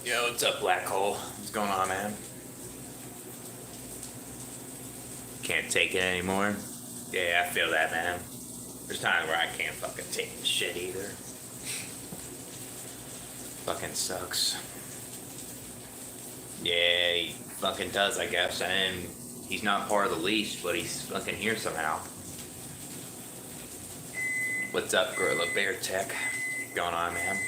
Yo, what's up, Black Hole? What's going on, man? Can't take it anymore? Yeah, I feel that, man. There's times where I can't fucking take the shit either. Fucking sucks. Yeah, he fucking does, I guess. And he's not part of the leash, but he's fucking here somehow. What's up, Gorilla Bear Tech? What's going on, man?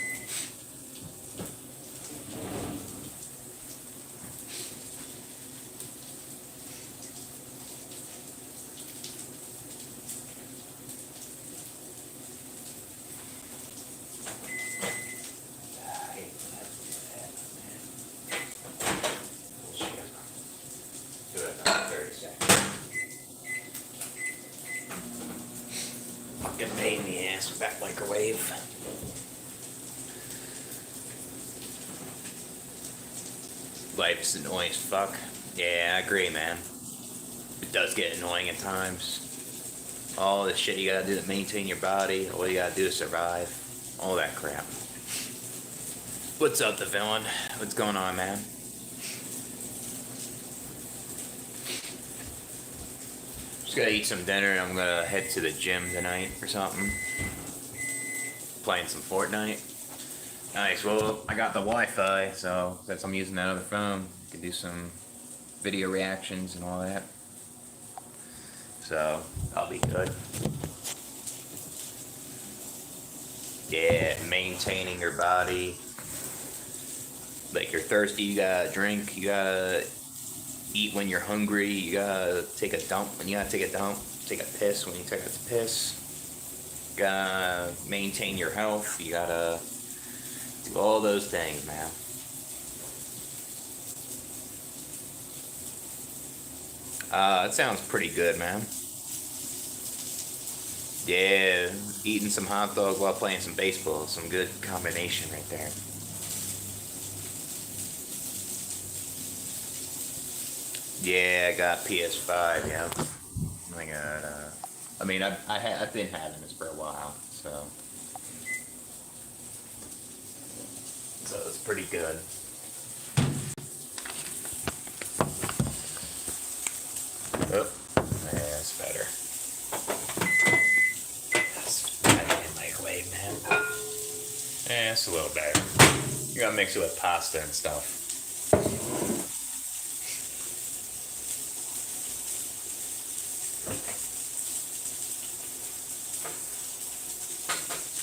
Fucking pain in the ass with that microwave. Life's annoying as fuck. Yeah, I agree, man. It does get annoying at times. All the shit you gotta do to maintain your body, all you gotta do to survive, all that crap. What's up, the villain? What's going on, man? Just gotta eat some dinner and I'm gonna head to the gym tonight or something. Playing some Fortnite. Nice, well, I got the Wi-Fi, so since I'm using that other phone, I can do some video reactions and all that. So, I'll be good. Yeah, maintaining your body. Like, you're thirsty, you gotta drink, you gotta eat when you're hungry, you gotta take a dump when you gotta take a dump, take a piss when you take a piss. You gotta maintain your health, you gotta do all those things, man. That sounds pretty good, man. Yeah, eating some hot dog while playing some baseball, some good combination right there. Yeah, I got PS5, yeah. I got, I mean, I've been having this for a while, so it's pretty good. Oh, yeah, that's better. That's better than microwave, man. Yeah, it's a little better. You gotta mix it with pasta and stuff.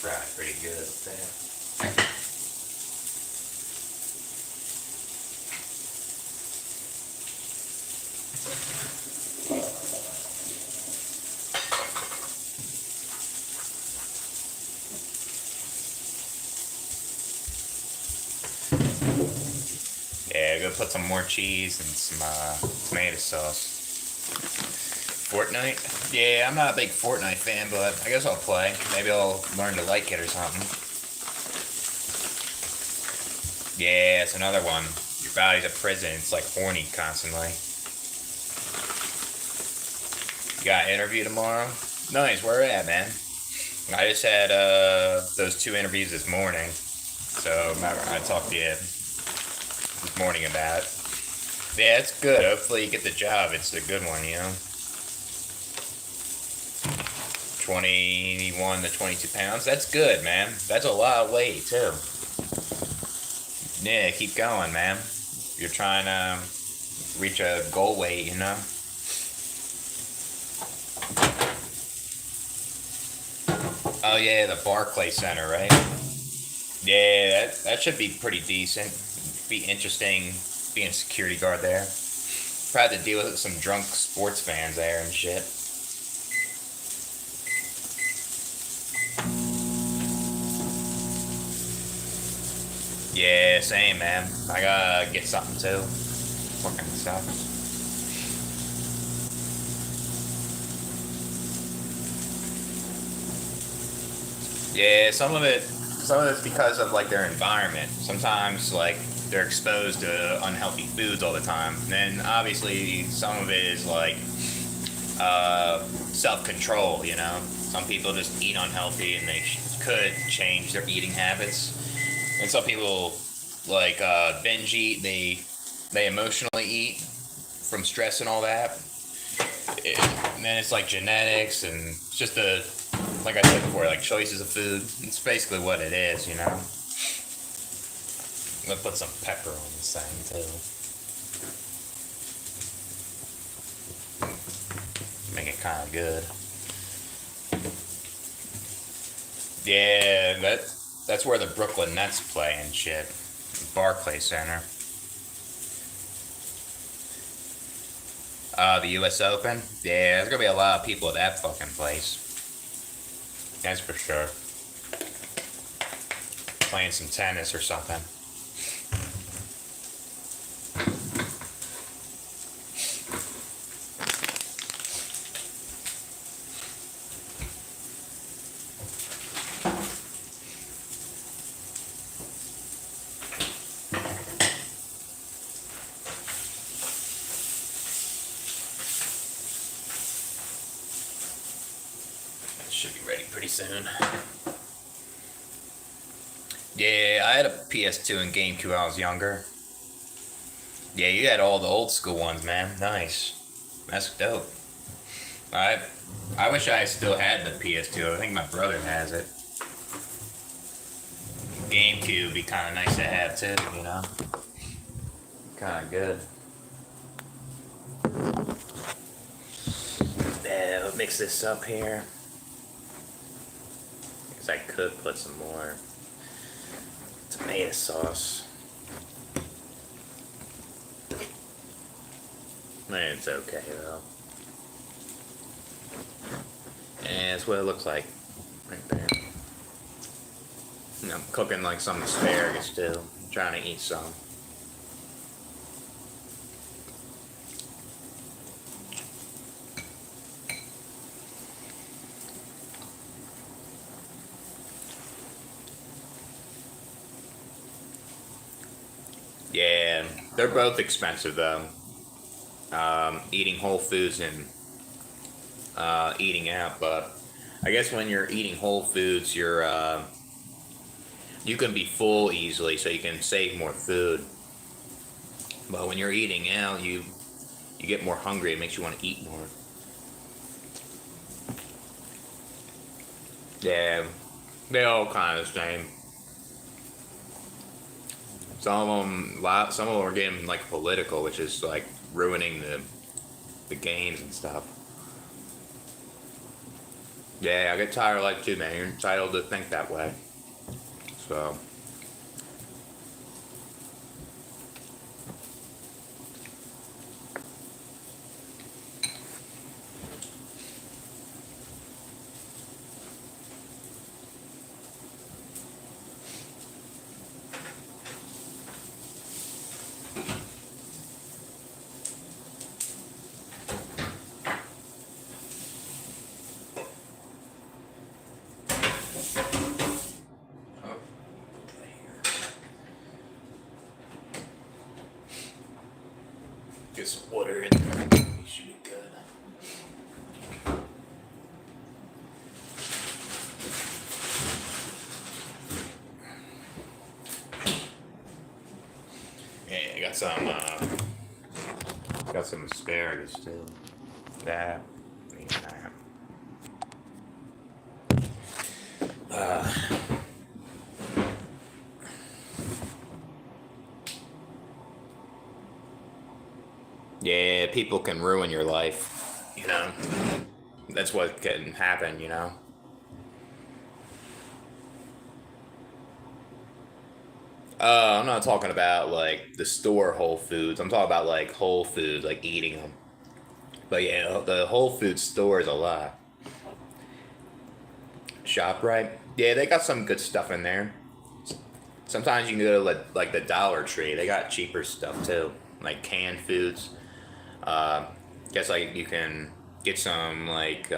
Fried pretty good up there. Yeah, go put some more cheese and some tomato sauce. Fortnite? Yeah, I'm not a big Fortnite fan, but I guess I'll play. Maybe I'll learn to like it or something. Yeah, it's another one. Your body's a prison. It's like horny constantly. You got an interview tomorrow? Nice, where at, man? I just had those 2 interviews this morning. So remember, I talked to you this morning about it. Yeah, it's good. Hopefully you get the job. It's a good one, you know. 21 to 22 pounds. That's good, man. That's a lot of weight, too. Yeah, keep going, man. You're trying to reach a goal weight, you know. Oh, yeah, the Barclay Center, right? Yeah, that should be pretty decent. Be interesting being a security guard there. Probably have to deal with some drunk sports fans there and shit. Yeah, same, man. I gotta get something too. Fucking stuff. Yeah, some of it's because of like their environment. Sometimes like they're exposed to unhealthy foods all the time. And then obviously some of it is like self-control, you know. Some people just eat unhealthy and they could change their eating habits. And some people like binge eat. They emotionally eat from stress and all that. And then it's like genetics and it's just like I said before, like choices of food. It's basically what it is, you know. I'm gonna put some pepper on this thing too. Make it kind of good. Yeah, that's where the Brooklyn Nets play and shit. Barclays Center. The U.S. Open. Yeah, there's gonna be a lot of people at that fucking place. That's for sure. Playing some tennis or something. Should be ready pretty soon. Yeah, I had a PS2 and GameCube when I was younger. Yeah, you had all the old school ones, man. Nice. That's dope. I I wish I still had the PS2. I think my brother has it. GameCube would be kind of nice to have too, you know? Kind of good. Yeah, we'll mix this up here. Because I could put some more tomato sauce. It's okay though. And that's what it looks like right there. And I'm cooking like some asparagus too. I'm trying to eat some. Yeah, they're both expensive though. Eating whole foods and eating out, but I guess when you're eating whole foods, you can be full easily, so you can save more food. But when you're eating out, you get more hungry. It makes you want to eat more. Yeah, they all kind of the same. Some of them are getting like political, which is like ruining the games and stuff. Yeah, I get tired of life too, man. You're entitled to think that way. So. Get some water in there. You should be good. Yeah, I got some asparagus too. That, need that. Yeah, people can ruin your life. You know, that's what can happen. You know. I'm not talking about like the store Whole Foods. I'm talking about like Whole Foods, like eating them. But yeah, the Whole Foods store is a lot. ShopRite, yeah, they got some good stuff in there. Sometimes you can go to like the Dollar Tree. They got cheaper stuff too, like canned foods. Uh, guess like you can get some like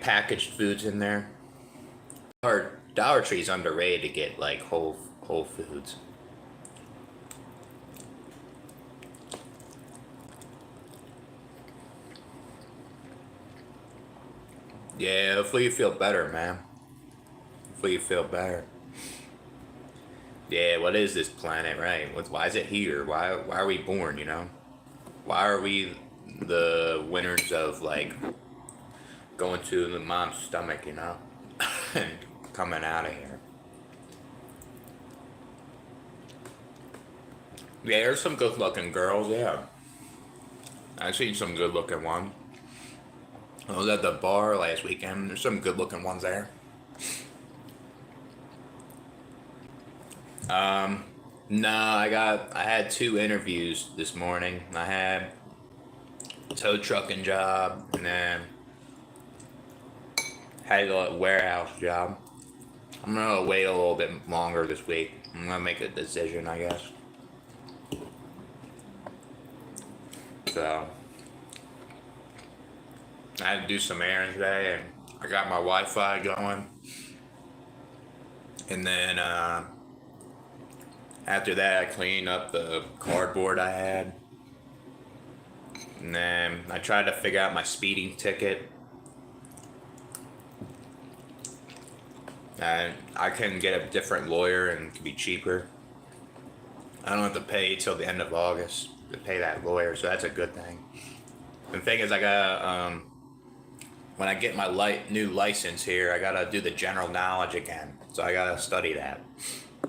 packaged foods in there. Or Dollar Tree's underrated to get like Whole Foods. Yeah, hopefully you feel better, man. Hopefully you feel better. Yeah, what is this planet, right? Why is it here? Why are we born, you know? Why are we the winners of, like, going to the mom's stomach, you know? And coming out of here. Yeah, there's some good looking girls, yeah. I've seen some good looking ones. I was at the bar last weekend. There's some good looking ones there. No, I had two interviews this morning. I had a tow trucking job and then had a warehouse job. I'm gonna wait a little bit longer this week. I'm gonna make a decision, I guess. So I had to do some errands today, and I got my Wi-Fi going. And then after that, I cleaned up the cardboard I had. And then I tried to figure out my speeding ticket. And I can get a different lawyer and it can be cheaper. I don't have to pay till the end of August to pay that lawyer, so that's a good thing. The thing is, I gotta when I get my new license here, I gotta do the general knowledge again. So I gotta study that,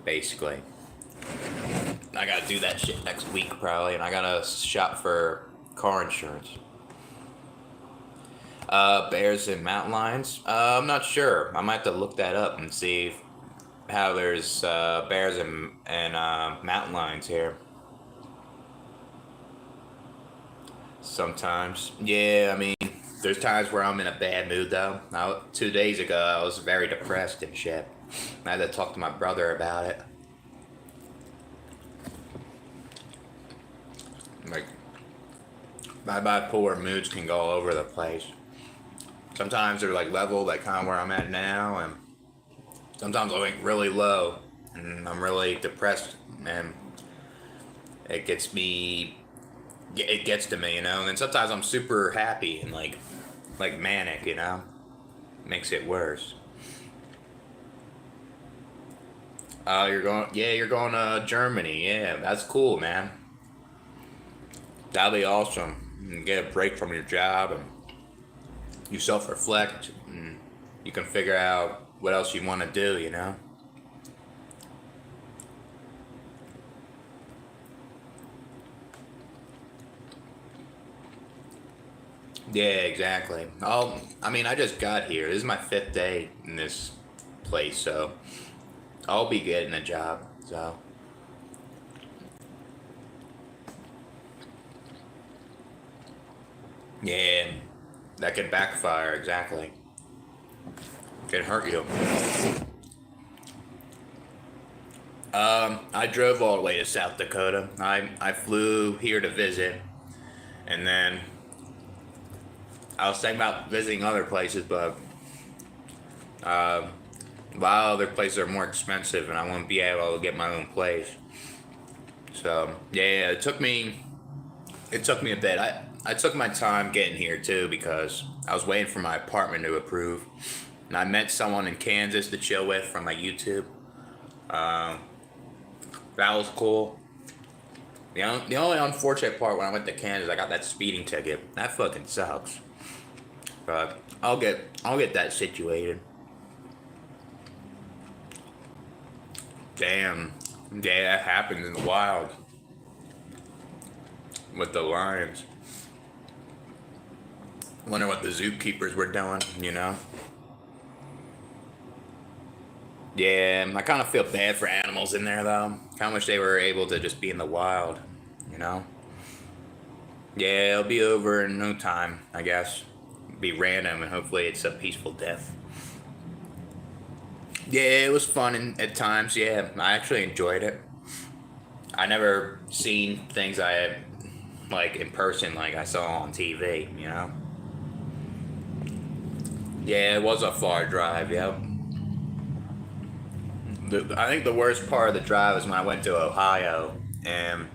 basically. I gotta do that shit next week probably, and I gotta shop for car insurance. Bears and mountain lions. I'm not sure. I might have to look that up and see how there's bears and mountain lions here. Sometimes, yeah. I mean, there's times where I'm in a bad mood though. 2 days ago, I was very depressed and shit. I had to talk to my brother about it. Like, my bipolar moods can go all over the place. Sometimes they're like level, like kind of where I'm at now, and sometimes I'm like really low, and I'm really depressed, and it gets me. It gets to me, you know. And then sometimes I'm super happy and like manic, you know. Makes it worse. You're going. Yeah, you're going to Germany. Yeah, that's cool, man. That'll be awesome. You can get a break from your job and you self-reflect and you can figure out what else you want to do, you know? Yeah, exactly. I mean, I just got here. This is my 5th day in this place, so I'll be getting a job, so. Yeah, that could backfire, exactly. Can hurt you. I drove all the way to South Dakota. I flew here to visit, and then I was thinking about visiting other places, but uh, a lot of other places are more expensive, and I won't be able to get my own place. So yeah, it took me a bit. I took my time getting here too because I was waiting for my apartment to approve, and I met someone in Kansas to chill with from my YouTube. Um, that was cool. The only unfortunate part when I went to Kansas, I got that speeding ticket. That fucking sucks. But I'll get that situated. Damn, yeah, that happens in the wild with the lions. Wonder what the zookeepers were doing, you know? Yeah, I kind of feel bad for animals in there though. How much they were able to just be in the wild, you know? Yeah, it'll be over in no time, I guess. Be random and hopefully it's a peaceful death. Yeah, it was fun at times. Yeah, I actually enjoyed it. I never seen things I had like in person like I saw on TV. You know. Yeah, it was a far drive. Yep. I think the worst part of the drive was when I went to Ohio and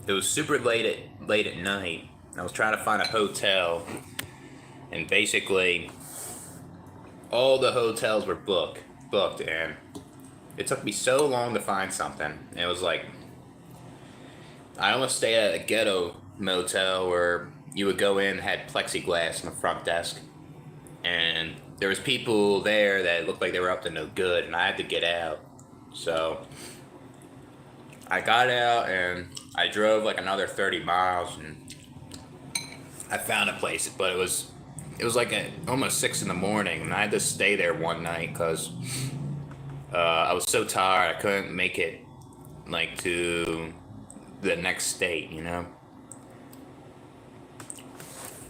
it was super late at night. I was trying to find a hotel and basically all the hotels were booked, and It took me so long to find something. It was like, I almost stayed at a ghetto motel where you would go in, had plexiglass in the front desk, and there was people there that looked like they were up to no good, and I had to get out. So I got out and I drove like another 30 miles, and I found a place, but it was like almost 6 in the morning, and I had to stay there one night because I was so tired I couldn't make it like to the next state, you know.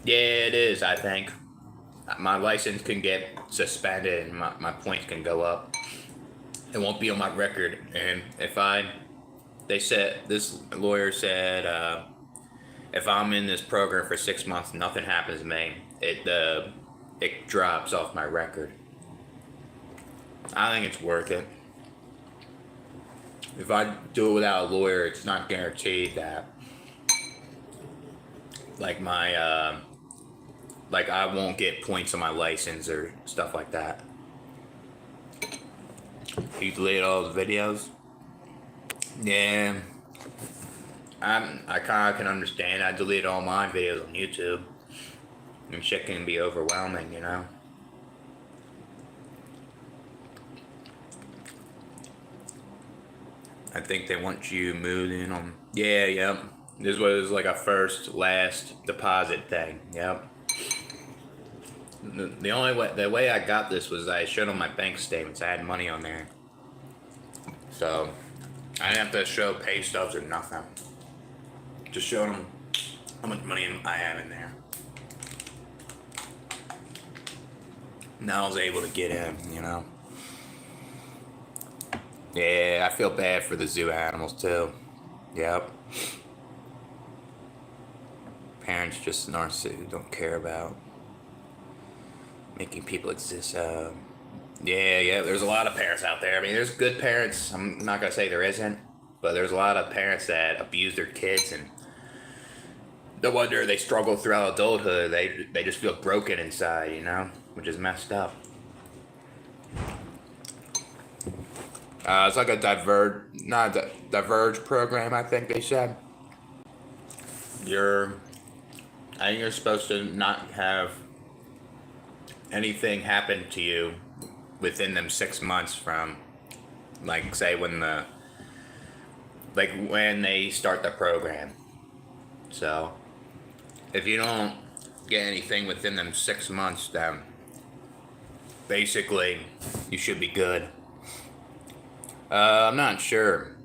Yeah, it is. I think my license can get suspended and my points can go up. It won't be on my record, and they said, this lawyer said, if I'm in this program for 6 months, nothing happens to me, it drops off my record. I think it's worth it. If I do it without a lawyer, it's not guaranteed that, like like I won't get points on my license or stuff like that. You delete all the videos? Yeah. I kind of can understand. I deleted all my videos on YouTube. And shit can be overwhelming, you know? I think they want you moved in on... Yeah, yep. This was like a first, last deposit thing, yep. The way I got this was I showed them my bank statements. I had money on there. So, I didn't have to show pay stubs or nothing. Just showed them how much money I have in there. Now I was able to get in, you know. Yeah, I feel bad for the zoo animals too. Yep. Parents just narcissists who don't care about making people exist. Yeah, there's a lot of parents out there. I mean, there's good parents. I'm not gonna say there isn't, but there's a lot of parents that abuse their kids, and no wonder they struggle throughout adulthood. They just feel broken inside, you know, which is messed up. It's like a diverge program, I think they said. I think you're supposed to not have anything happen to you within them 6 months from, like, say when they start the program. So, if you don't get anything within them 6 months, then basically you should be good. I'm not sure.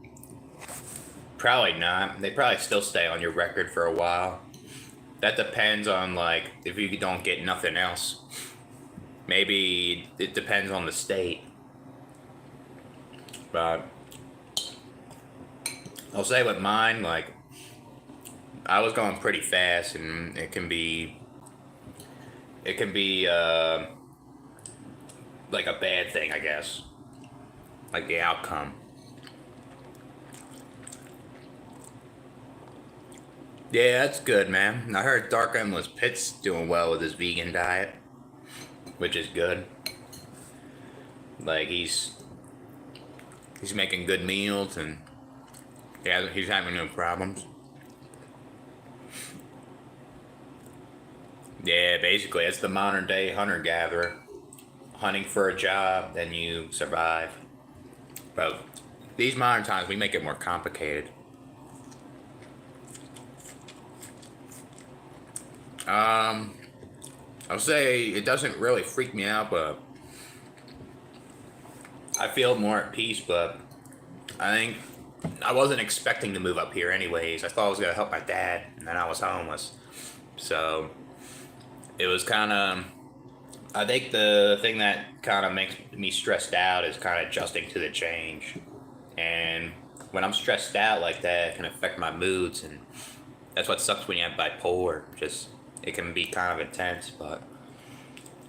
Probably not. They probably still stay on your record for a while. That depends on, like, if you don't get nothing else. Maybe it depends on the state. But I'll say with mine, like, I was going pretty fast, and it can be like a bad thing, I guess. Like the outcome. Yeah, that's good, man. I heard Dark Endless Pit's doing well with his vegan diet, which is good. Like, he's making good meals, and he's having no problems. Yeah, basically, it's the modern day hunter-gatherer. Hunting for a job, then you survive. But these modern times, we make it more complicated. I'll say it doesn't really freak me out, but I feel more at peace. But I think I wasn't expecting to move up here anyways. I thought I was gonna help my dad, and then I was homeless. So it was kind of... I think the thing that kind of makes me stressed out is kind of adjusting to the change. And when I'm stressed out like that, it can affect my moods, and that's what sucks when you have bipolar. Just, it can be kind of intense, but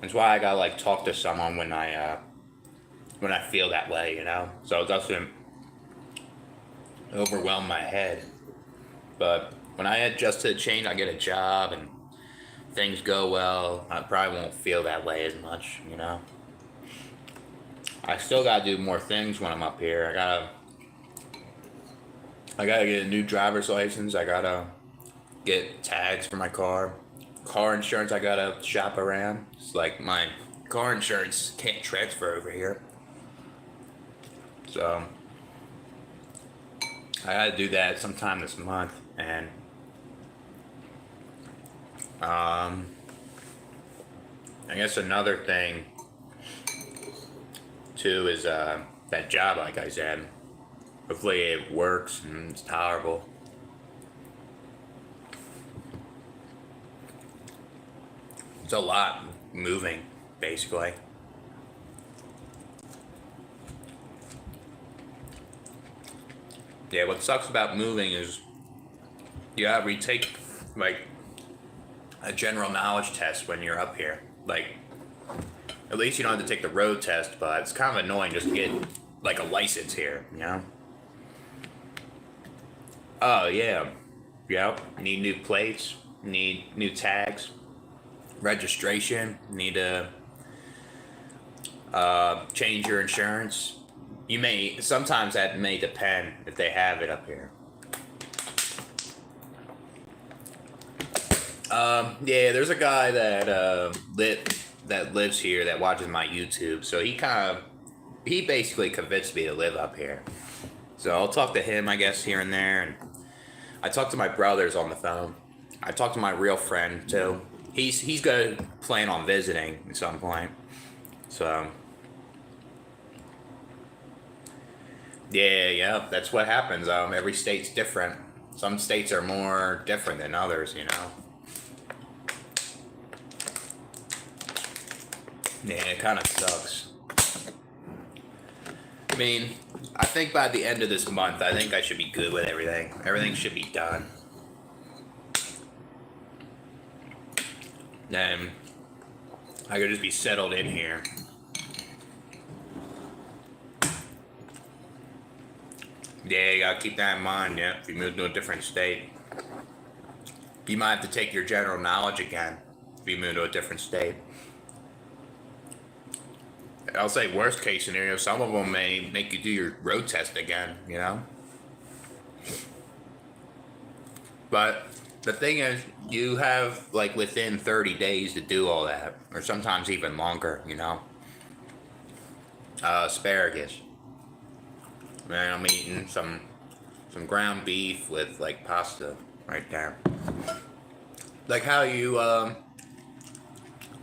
that's why I gotta, like, talk to someone when I feel that way, you know? So it doesn't overwhelm my head. But when I adjust to the change, I get a job and things go well, I probably won't feel that way as much, you know? I still gotta do more things when I'm up here. I gotta get a new driver's license. I gotta get tags for my car. Car insurance, I gotta shop around. It's like my car insurance can't transfer over here. So I gotta do that sometime this month. And I guess another thing too is that job, like I said. Hopefully it works and it's tolerable. It's a lot moving, basically. Yeah, what sucks about moving is you gotta retake like a general knowledge test when you're up here. Like, at least you don't have to take the road test, but it's kind of annoying just to get like a license here, you know? Oh yeah, yep. Need new plates. Need new tags. Registration. Need to change your insurance. You may sometimes that may depend if they have it up here. Yeah, there's a guy that lives here that watches my YouTube. So he basically convinced me to live up here. So I'll talk to him, I guess, here and there, and I talk to my brothers on the phone. I talk to my real friend too. He's gonna plan on visiting at some point. So yeah, that's what happens. Every state's different. Some states are more different than others, you know. Yeah, it kind of sucks. I mean, I think by the end of this month, I think I should be good with everything. Everything should be done. Then I could just be settled in here. Yeah, you gotta keep that in mind, yeah. If you move to a different state, you might have to take your general knowledge again if you move to a different state. I'll say worst case scenario, some of them may make you do your road test again, you know? But the thing is, you have like within 30 days to do all that, or sometimes even longer, you know? Asparagus. Man, I'm eating some ground beef with like pasta right there. Like how you,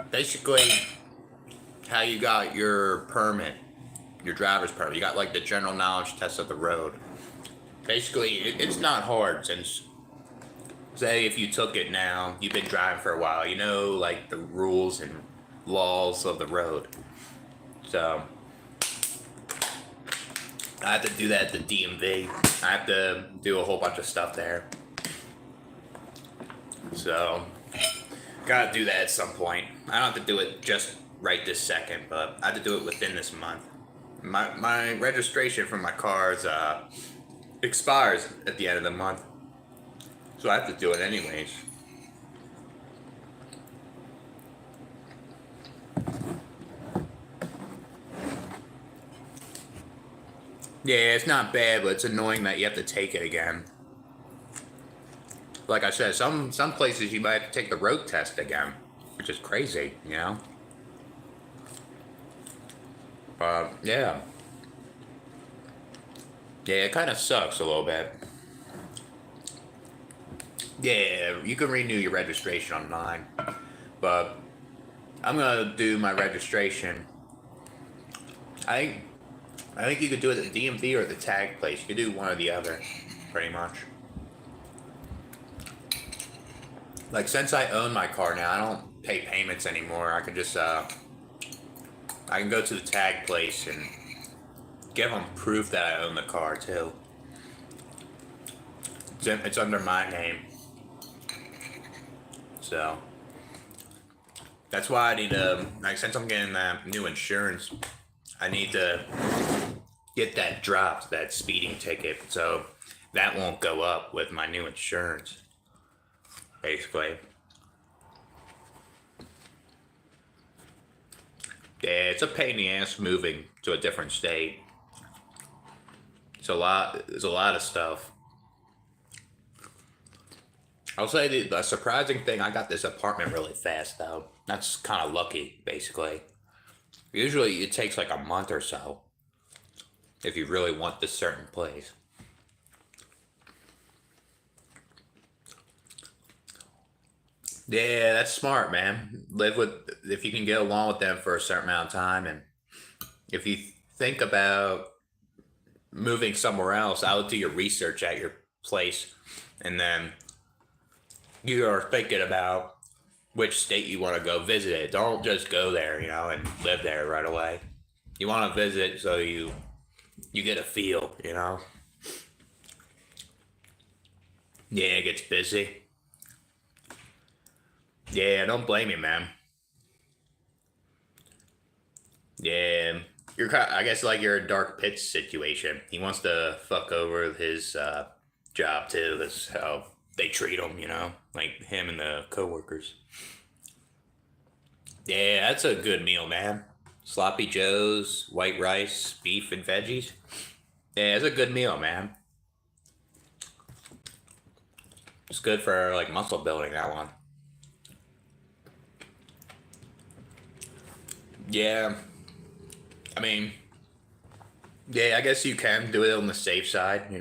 basically how you got your permit, your driver's permit. You got like the general knowledge test of the road. Basically, it's not hard since, say if you took it now, you've been driving for a while, you know like the rules and laws of the road. So, I have to do that at the DMV. I have to do a whole bunch of stuff there. So, gotta do that at some point. I don't have to do it just right this second, but I have to do it within this month. My registration for my cars expires at the end of the month, so I have to do it anyways. Yeah, it's not bad, but it's annoying that you have to take it again. Like I said, some places you might have to take the road test again, which is crazy, you know? Yeah. Yeah, it kind of sucks a little bit. Yeah, you can renew your registration online, but I'm gonna do my registration. I I think you could do it at the DMV or at the tag place. You could do one or the other, pretty much. Like, since I own my car now, I don't pay payments anymore. I can just, I can go to the tag place and give them proof that I own the car, too. It's under my name. So, that's why I need to, like, since I'm getting that new insurance, I need to get that dropped, that speeding ticket, so that won't go up with my new insurance, basically. Yeah, it's a pain in the ass moving to a different state. It's a lot. There's a lot of stuff. I'll say the surprising thing, I got this apartment really fast though. That's kind of lucky, basically. Usually it takes like a month or so if you really want this certain place. Yeah, that's smart, man. Live with if you can get along with them for a certain amount of time, and if you think about moving somewhere else, I would do your research at your place, and then you are thinking about which state you want to go visit it. Don't just go there, and live there right away. You want to visit so you get a feel. Yeah, it gets busy. Yeah, don't blame me, man. Yeah, I guess like you're a dark pitch situation. He wants to fuck over his job too. That's how they treat him. Like him and the coworkers. Yeah, that's a good meal, man. Sloppy Joes, white rice, beef and veggies. Yeah, it's a good meal, man. It's good for like muscle building. That one. Yeah, I mean, yeah, I guess you can do it on the safe side.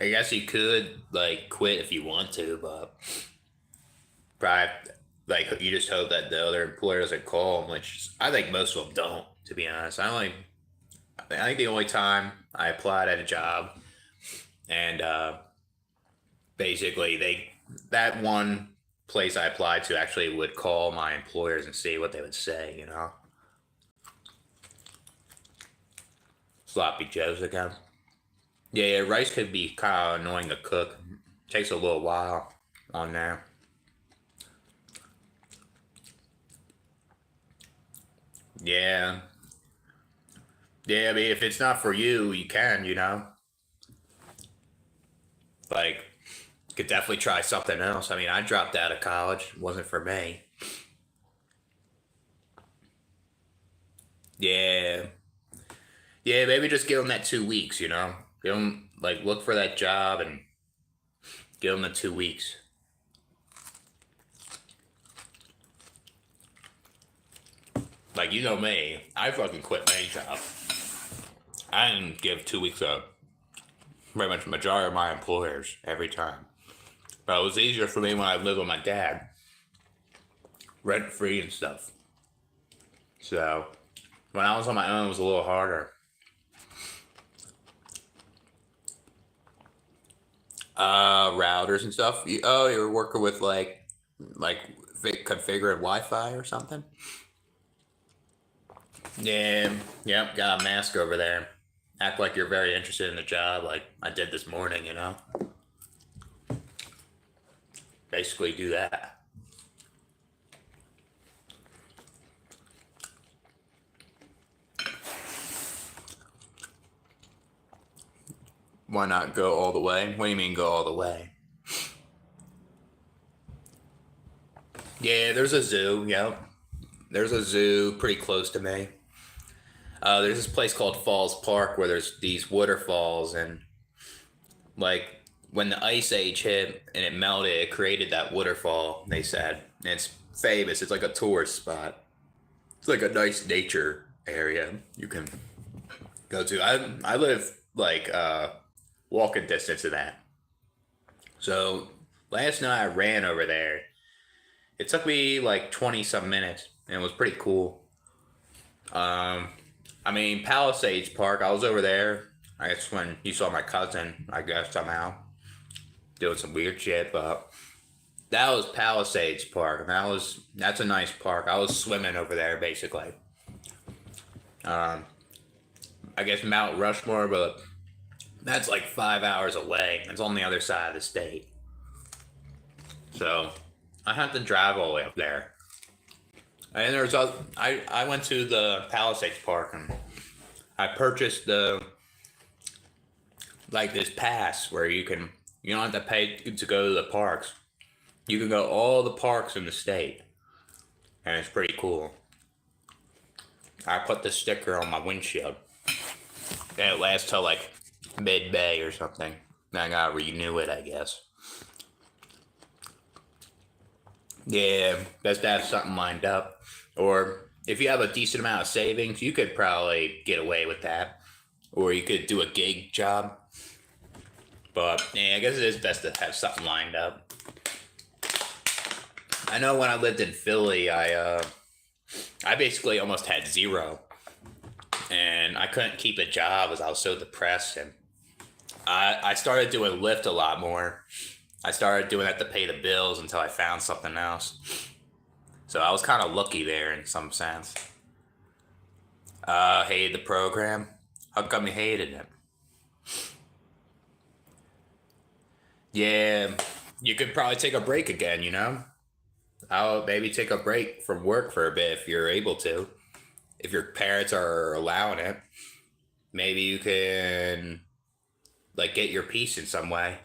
I guess you could like quit if you want to, but probably like you just hope that the other employer doesn't call them, which I think most of them don't. To be honest, I think the only time I applied at a job and basically that one place I applied to actually would call my employers and see what they would say. Sloppy Joes again. Yeah, rice could be kind of annoying to cook. Takes a little while on there. Yeah. Yeah, I mean, if it's not for you, you can. Like, you could definitely try something else. I mean, I dropped out of college. It wasn't for me. Yeah. Yeah, maybe just give them that 2 weeks. Give them, like, look for that job and give them the 2 weeks. Like, you know me, I fucking quit my job. I didn't give 2 weeks up. Pretty much the majority of my employers every time. But it was easier for me when I lived with my dad, rent free and stuff. So when I was on my own, it was a little harder. Routers and stuff. You were working with like configuring Wi-Fi or something. Yeah, yep. Got a mask over there. Act like you're very interested in the job, like I did this morning. Basically, do that. Why not go all the way? What do you mean go all the way? Yeah, there's a zoo. Yep, there's a zoo pretty close to me. There's this place called Falls Park where there's these waterfalls, and like when the ice age hit and it melted, it created that waterfall. They said and it's famous. It's like a tourist spot. It's like a nice nature area you can go to. I live like walking distance of that. So last night I ran over there. It took me like 20 some minutes and it was pretty cool. Um, I mean, Palisades Park, I was over there. I guess when you saw my cousin, I guess somehow doing some weird shit, but that was Palisades Park, and that's a nice park. I was swimming over there basically. Um, I guess Mount Rushmore, but that's like 5 hours away. It's on the other side of the state, so I have to drive all the way up there. And I went to the Palisades Park and I purchased the like this pass where you don't have to pay to go to the parks. You can go all the parks in the state, and it's pretty cool. I put the sticker on my windshield. And it lasts till like mid-May or something. Then I gotta renew it, I guess. Yeah, best to have something lined up. Or if you have a decent amount of savings, you could probably get away with that. Or you could do a gig job. But yeah, I guess it is best to have something lined up. I know when I lived in Philly, I basically almost had zero, and I couldn't keep a job as I was so depressed. And I started doing Lyft a lot more. I started doing that to pay the bills until I found something else. So I was kind of lucky there in some sense. Hated the program. How come you hated it? Yeah, you could probably take a break again, you know? I'll maybe take a break from work for a bit if you're able to. If your parents are allowing it, maybe you can like get your peace in some way.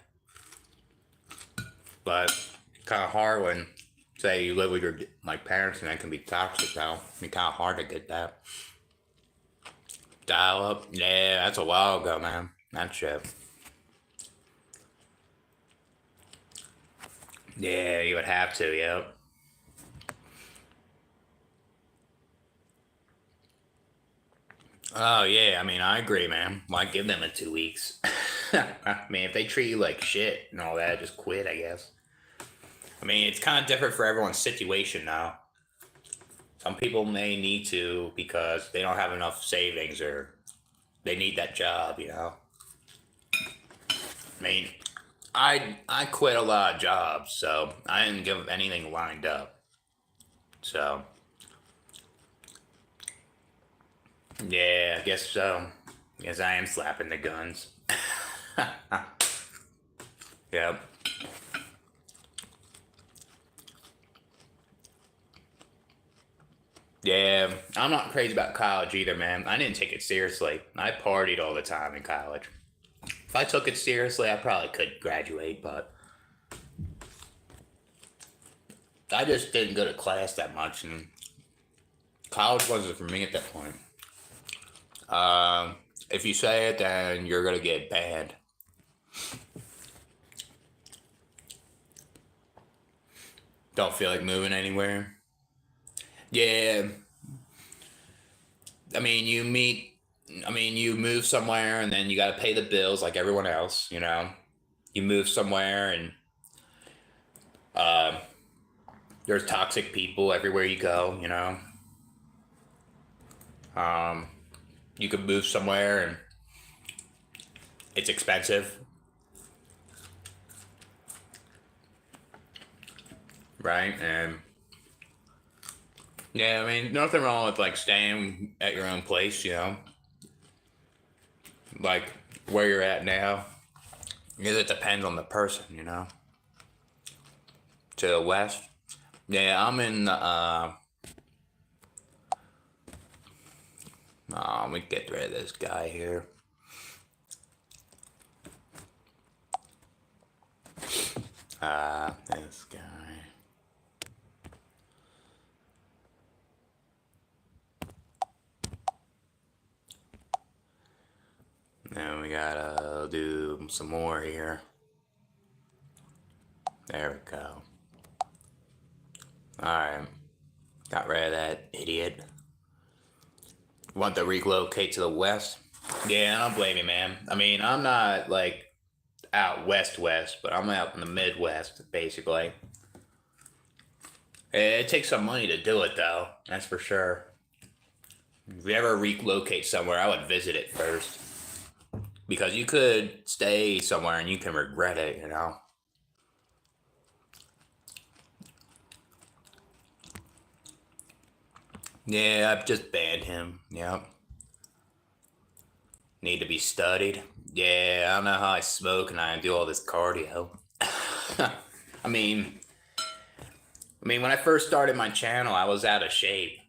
But kind of hard when, say, you live with your like parents and that can be toxic. Though it's kind of hard to get that dial up. Yeah, that's a while ago, man. That shit. Yeah, you would have to. Yep. Oh yeah, I mean I agree, man. Why give them a 2 weeks? I mean, if they treat you like shit and all that, just quit, I guess. I mean, it's kind of different for everyone's situation now. Some people may need to because they don't have enough savings or they need that job, you know. I mean, I quit a lot of jobs, so I didn't give anything lined up. So yeah, I guess so. Guess I am slapping the guns. Yep. Yeah, I'm not crazy about college either, man. I didn't take it seriously. I partied all the time in college. If I took it seriously, I probably could graduate, but I just didn't go to class that much, and college wasn't for me at that point. If you say it, then you're gonna get banned. Don't feel like moving anywhere. Yeah, I mean, you meet. I mean, you move somewhere, and then you got to pay the bills like everyone else. You know, you move somewhere, and uh, there's toxic people everywhere you go. You know, um, you could move somewhere, and it's expensive, right? And yeah, I mean, nothing wrong with like staying at your own place. You know, like where you're at now. Because it depends on the person. You know, to the west. Yeah, I'm in. Let me get rid of this guy here. This guy. Now we gotta do some more here. There we go. Alright. Got rid of that idiot. Want to relocate to the west? Yeah, I don't blame you, man. I mean, I'm not like out west, but I'm out in the Midwest, basically. It takes some money to do it, though. That's for sure. If you ever relocate somewhere, I would visit it first. Because you could stay somewhere and you can regret it, you know? Yeah, I've just banned him. Yep. Need to be studied. Yeah, I don't know how I smoke and I do all this cardio. I mean, when I first started my channel, I was out of shape.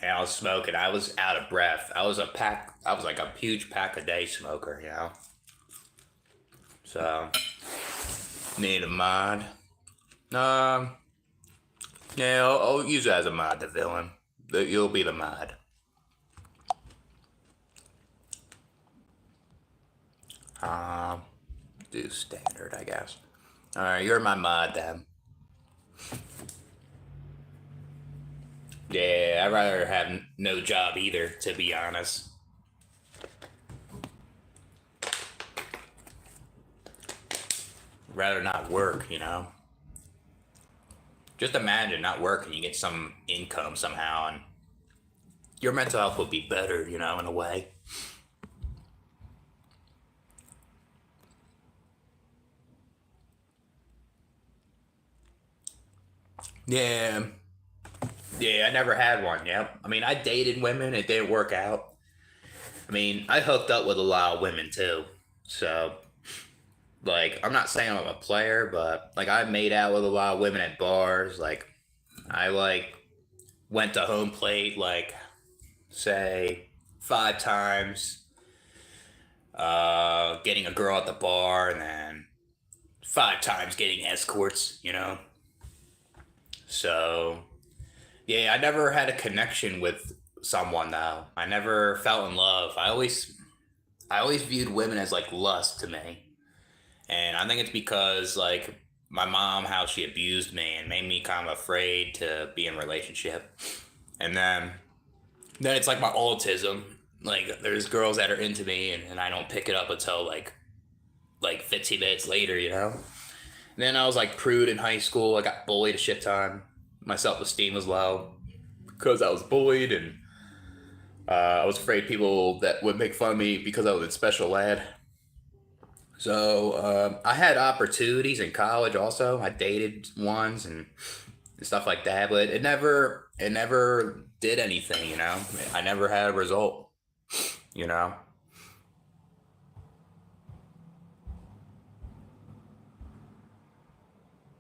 And I was smoking. I was out of breath. I was like a huge pack a day smoker, you know? So, need a mod. Um, yeah, I'll use it as a mod to villain. You'll be the mod. Um, do standard, I guess. All right, you're my mod then. Yeah, I'd rather have no job either, to be honest. Rather not work, you know. Just imagine not working, you get some income somehow, and your mental health will be better, you know, in a way. Yeah, yeah, I never had one. Yep. I mean, I dated women, it didn't work out. I mean, I hooked up with a lot of women too. So, like, I'm not saying I'm a player, but like, I made out with a lot of women at bars. Like, I like went to home plate, like, say, 5 times, getting a girl at the bar, and then 5 times getting escorts, you know? So, yeah, I never had a connection with someone though. I never fell in love. I always viewed women as like lust to me. And I think it's because like my mom, how she abused me and made me kind of afraid to be in a relationship. And then it's like my autism. Like there's girls that are into me and I don't pick it up until like 15 minutes later, you know? And then I was like prude in high school. I got bullied a shit ton. My self esteem was low because I was bullied, and I was afraid people that would make fun of me because I was in special ed. So I had opportunities in college. Also, I dated ones and stuff like that, but it never did anything. You know, I never had a result. You know.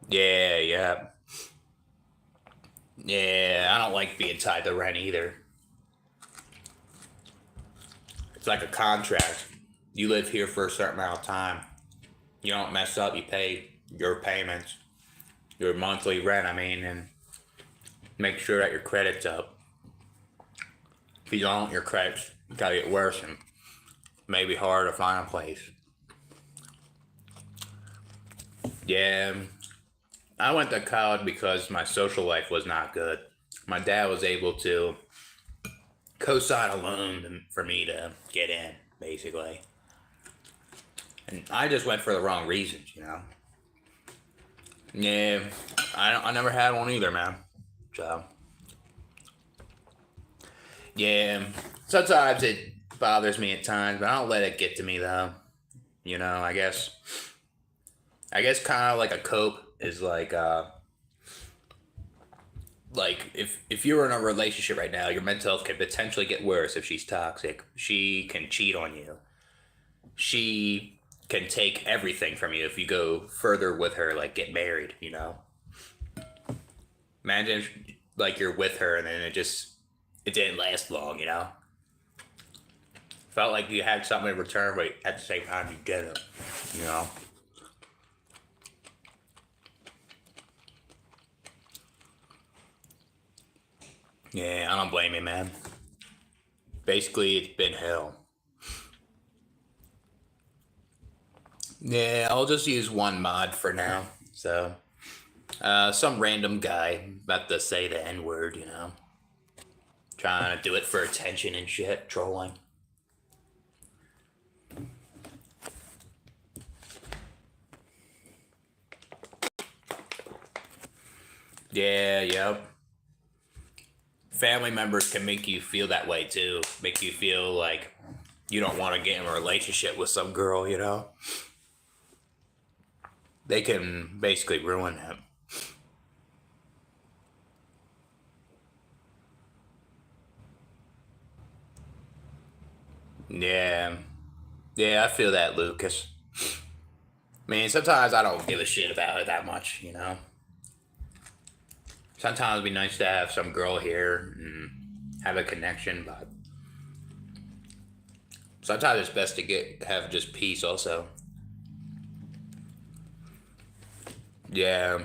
Yeah, yeah, yeah. I don't like being tied to rent either. It's like a contract. You live here for a certain amount of time. You don't mess up. You pay your payments, your monthly rent. I mean, and make sure that your credit's up. If you don't, your credit's gotta get worse and maybe hard to find a place. Yeah, I went to college because my social life was not good. My dad was able to co-sign a loan for me to get in, basically. And I just went for the wrong reasons, you know. Yeah, I never had one either, man. So yeah, sometimes it bothers me at times, but I don't let it get to me though. You know, I guess kind of like a cope is like if you're in a relationship right now, your mental health can potentially get worse if she's toxic. She can cheat on you. She can take everything from you if you go further with her, like get married. You know, imagine if, like you're with her and then it didn't last long. You know, felt like you had something in return, but at the same time you didn't. You know. Yeah, I don't blame you, man. Basically, it's been hell. Yeah, I'll just use one mod for now. So, some random guy about to say the N word, you know, trying to do it for attention and shit, trolling. Yeah, yep. Family members can make you feel that way too. Make you feel like you don't want to get in a relationship with some girl, you know? They can basically ruin him. Yeah. Yeah, I feel that, Lucas. I mean, sometimes I don't give a shit about it that much, you know? Sometimes it'd be nice to have some girl here and have a connection, but sometimes it's best to have just peace also. Yeah.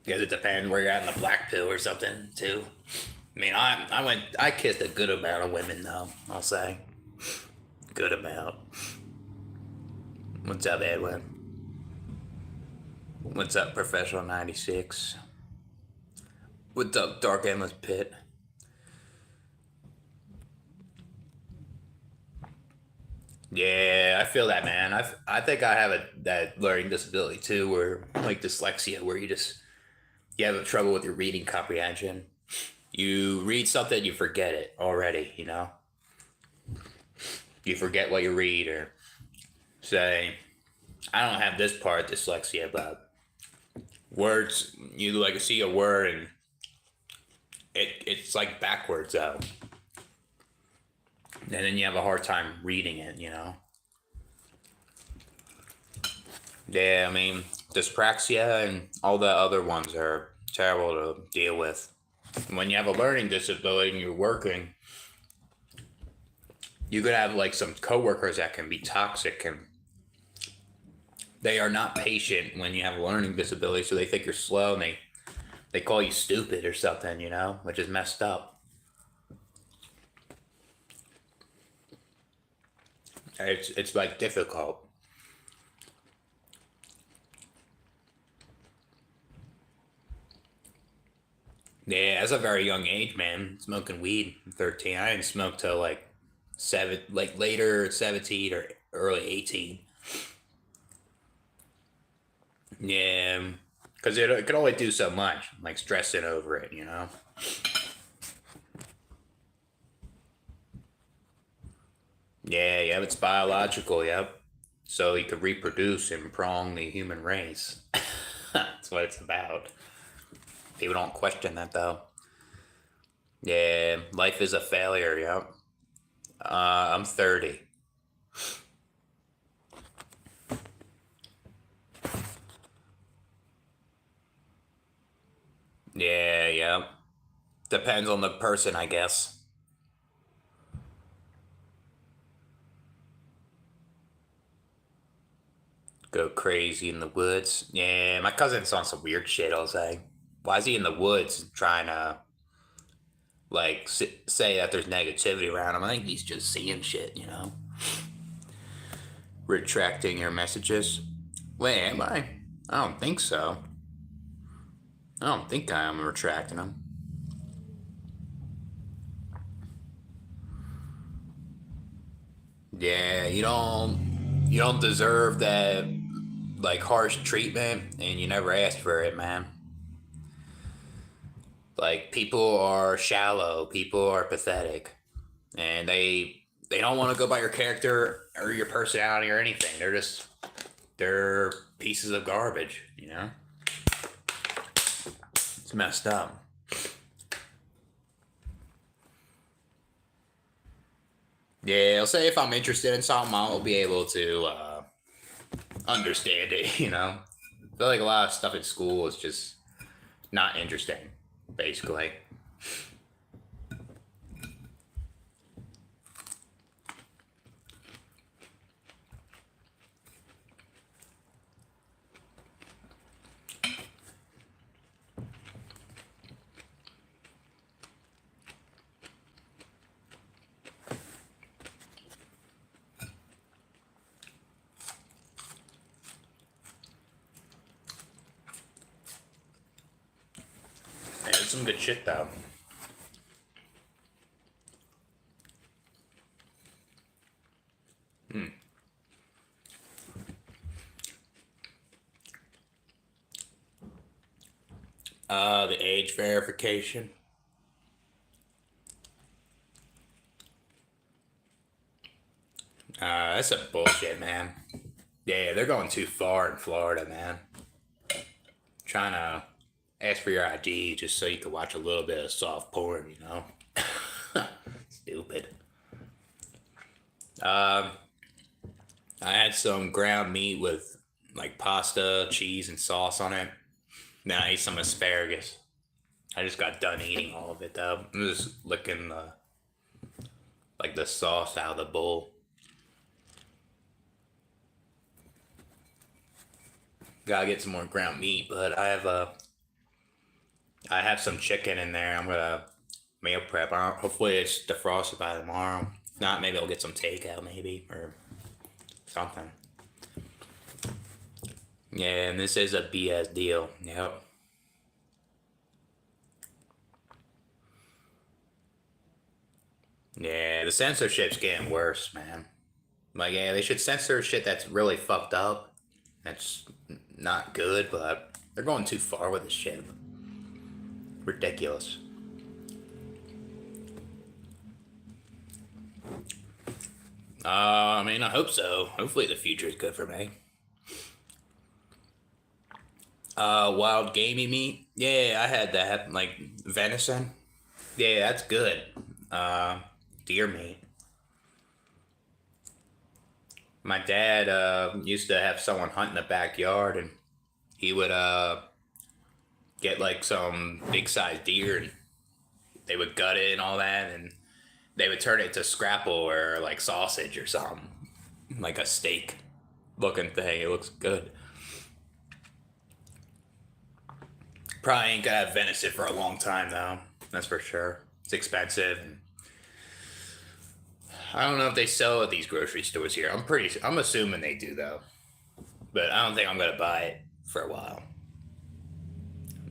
Because it depends where you're at in the black pill or something too. I mean, I kissed a good amount of women though, I'll say. Good amount. What's up, Edwin? What's up, Professional 96? What's up, Dark Endless Pit? Yeah, I feel that, man. I think I have that learning disability too, where like dyslexia, where you have trouble with your reading comprehension. You read something, you forget it already. You forget what you read, or say, I don't have this part dyslexia, but words, you like see a word and it's like backwards though, and then you have a hard time reading it. Yeah, I mean, dyspraxia and all the other ones are terrible to deal with. When you have a learning disability and you're working, you could have like some coworkers that can be toxic, and they are not patient when you have a learning disability, so they think you're slow, and they call you stupid or something, which is messed up. It's like difficult. Yeah, that's a very young age, man. Smoking weed, 13. I didn't smoke till like like later 17 or early 18. Yeah, because it could only do so much, like stressing over it. Yeah, yeah, it's biological, yep. So you could reproduce and prolong the human race. That's what it's about. People don't question that though. Yeah, life is a failure, yep. I'm 30. Yeah, yeah. Depends on the person, I guess. Go crazy in the woods. Yeah, my cousin's on some weird shit, I'll say. Why is he in the woods trying to, like, say that there's negativity around him? I think he's just seeing shit. Retracting your messages. Wait, am I? I don't think so. I don't think I am retracting them. Yeah, you don't deserve that like harsh treatment, and you never asked for it, man. Like, people are shallow, people are pathetic, and they don't want to go by your character or your personality or anything. They're pieces of garbage. It's messed up. Yeah, I'll say if I'm interested in something, I'll be able to understand it. I feel like a lot of stuff at school is just not interesting, basically. Yeah, it's some good shit though. Hmm. The age verification. That's some bullshit, man. Yeah, they're going too far in Florida, man. Trying to ask for your ID just so you can watch a little bit of soft porn. Stupid. Um, I had some ground meat with like pasta, cheese, and sauce on it. Then I ate some asparagus. I just got done eating all of it though. I'm just licking the sauce out of the bowl. Gotta get some more ground meat, but I have some chicken in there. I'm gonna meal prep. Hopefully it's defrosted by tomorrow. Not, maybe I'll get some takeout, maybe, or something. Yeah, and this is a BS deal. Yep. Yeah, the censorship's getting worse, man. Like, yeah, they should censor shit that's really fucked up. That's not good, but they're going too far with this shit. Ridiculous. I mean, I hope so. Hopefully, the future is good for me. Wild gamey meat. Yeah, I had that. Like venison. Yeah, that's good. Uh, Deer meat. My dad used to have someone hunt in the backyard, and he would get like some big sized deer, and they would gut it and all that, and they would turn it to scrapple or like sausage or something, like a steak looking thing. It looks good. Probably ain't gonna have venison for a long time though. That's for sure. It's expensive. And I don't know if they sell at these grocery stores here. I'm assuming they do though, but I don't think I'm gonna buy it for a while.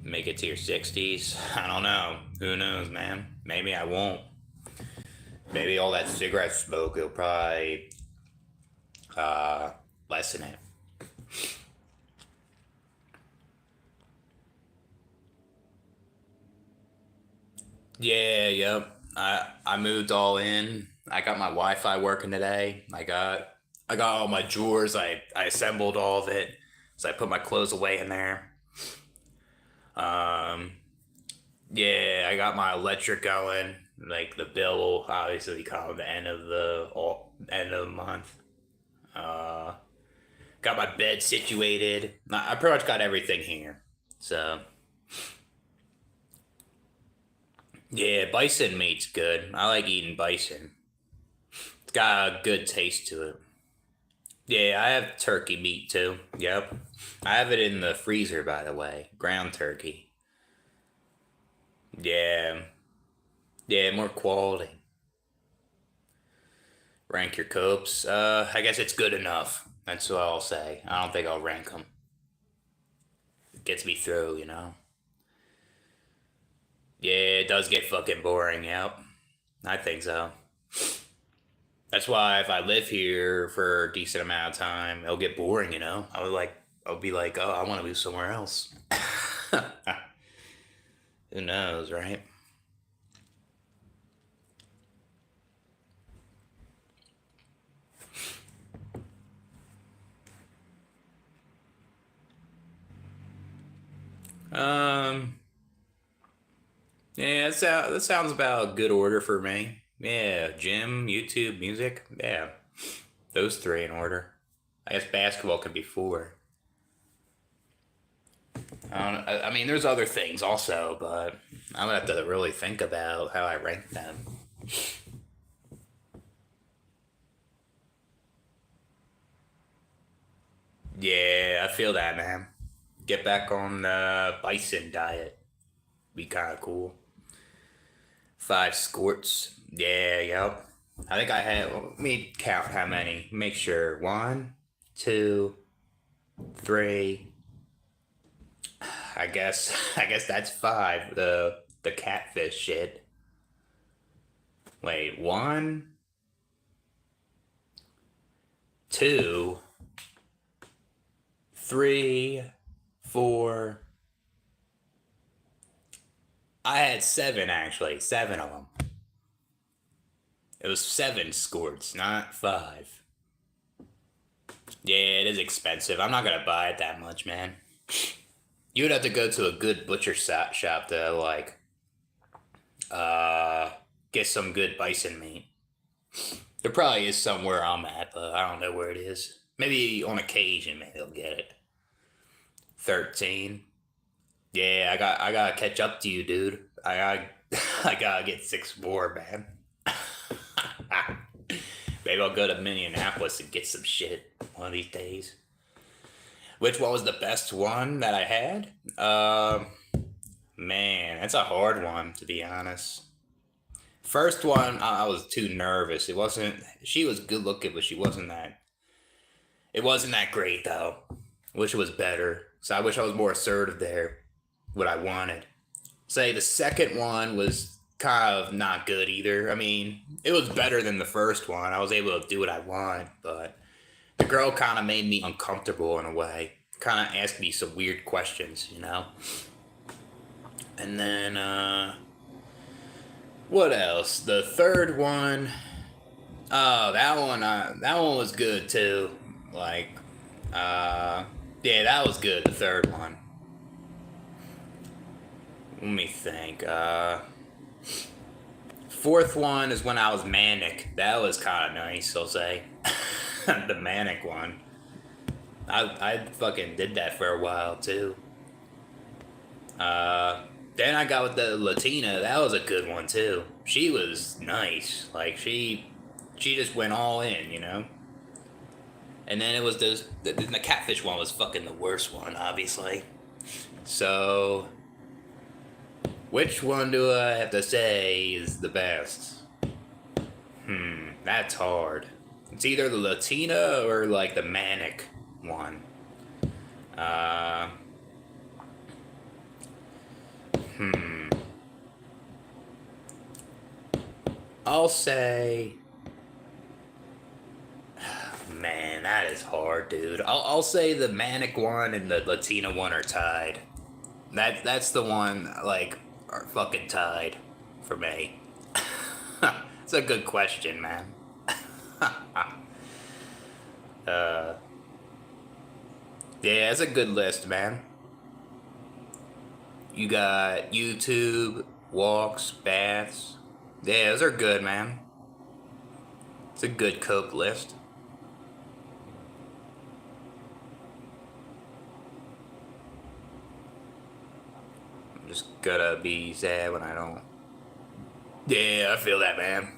Make it to your 60s. I don't know. Who knows, man? Maybe I won't. Maybe all that cigarette smoke will probably uh, lessen it. Yeah, yep. I moved all in. I got my Wi-Fi working today. I got all my drawers. I assembled all of it. So I put my clothes away in there. Um, yeah, I got my electric going. Like the bill will obviously come at the end of the month. Uh, got my bed situated. I pretty much got everything here. So yeah, bison meat's good. I like eating bison. It's got a good taste to it. Yeah, I have turkey meat too. Yep. I have it in the freezer, by the way. Ground turkey. Yeah. Yeah, more quality. Rank your copes. I guess it's good enough. That's what I'll say. I don't think I'll rank them. It gets me through, you know? Yeah, it does get fucking boring, yep. I think so. That's why if I live here for a decent amount of time, it'll get boring, you know? I'll be like, oh, I want to move somewhere else. Who knows, right? Um, yeah, that sounds about a good order for me. Yeah, gym, YouTube, music. Yeah, those three in order. I guess basketball could be four. I mean, there's other things also, but I'm gonna have to really think about how I rank them. Yeah, I feel that, man. Get back on the bison diet. Be kind of cool. Five squirts. Yeah, yep. I think I had. Let me count how many. Make sure. One, two, three. I guess. I guess that's five. The catfish shit. Wait, one, two, three, four. I had seven actually. Seven of them. It was seven squirts, not five. Yeah, it is expensive. I'm not gonna buy it that much, man. You would have to go to a good butcher shop to like uh get some good bison meat. There probably is somewhere I'm at, but I don't know where it is. Maybe on occasion, maybe they'll get it. 13. Yeah, I gotta catch up to you, dude. I gotta get six more, man. Maybe I'll go to Minneapolis and get some shit one of these days. Which one was the best one that I had? Man, that's a hard one to be honest. First one, I was too nervous. It wasn't. She was good looking, but she wasn't that. It wasn't that great though. I wish it was better. So I wish I was more assertive there. What I wanted. Say the second one was kind of not good either. I mean, it was better than the first one. I was able to do what I want, but the girl kind of made me uncomfortable in a way. Kind of asked me some weird questions, you know. And then what else? The third one, oh, that one was good too. Like, yeah, that was good. The third one. Let me think. Fourth one is when I was manic. That was kind of nice, I'll say. The manic one. I fucking did that for a while too. Then I got with the Latina. That was a good one too. She was nice. Like she just went all in, you know. And then it was the catfish one was fucking the worst one, obviously. So, which one do I have to say is the best? That's hard. It's either the Latina or like the manic one. Uh, I'll say, man, that is hard, dude. I'll say the manic one and the Latina one are tied. That's the one like are fucking tied for me. It's a good question, man. uh, yeah, it's a good list, man. You got YouTube, walks, baths. Yeah, those are good, man. It's a good Coke list. I'm just gonna be sad when I don't. Yeah, I feel that, man.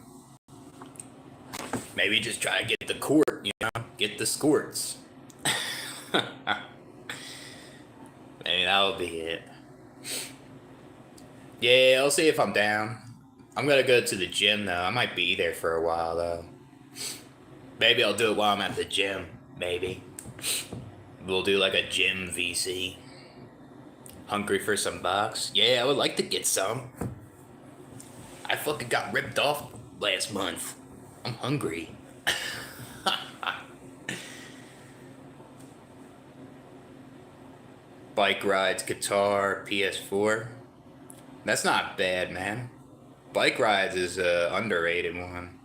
Maybe just try to get the court, you know? Get the squirts. Maybe that'll be it. Yeah, I'll see if I'm down. I'm gonna go to the gym though. I might be there for a while though. Maybe I'll do it while I'm at the gym. Maybe. We'll do like a gym VC. Hungry for some bucks? Yeah, I would like to get some. I fucking got ripped off last month. I'm hungry. Bike rides, guitar, PS4. That's not bad, man. Bike rides is a underrated one.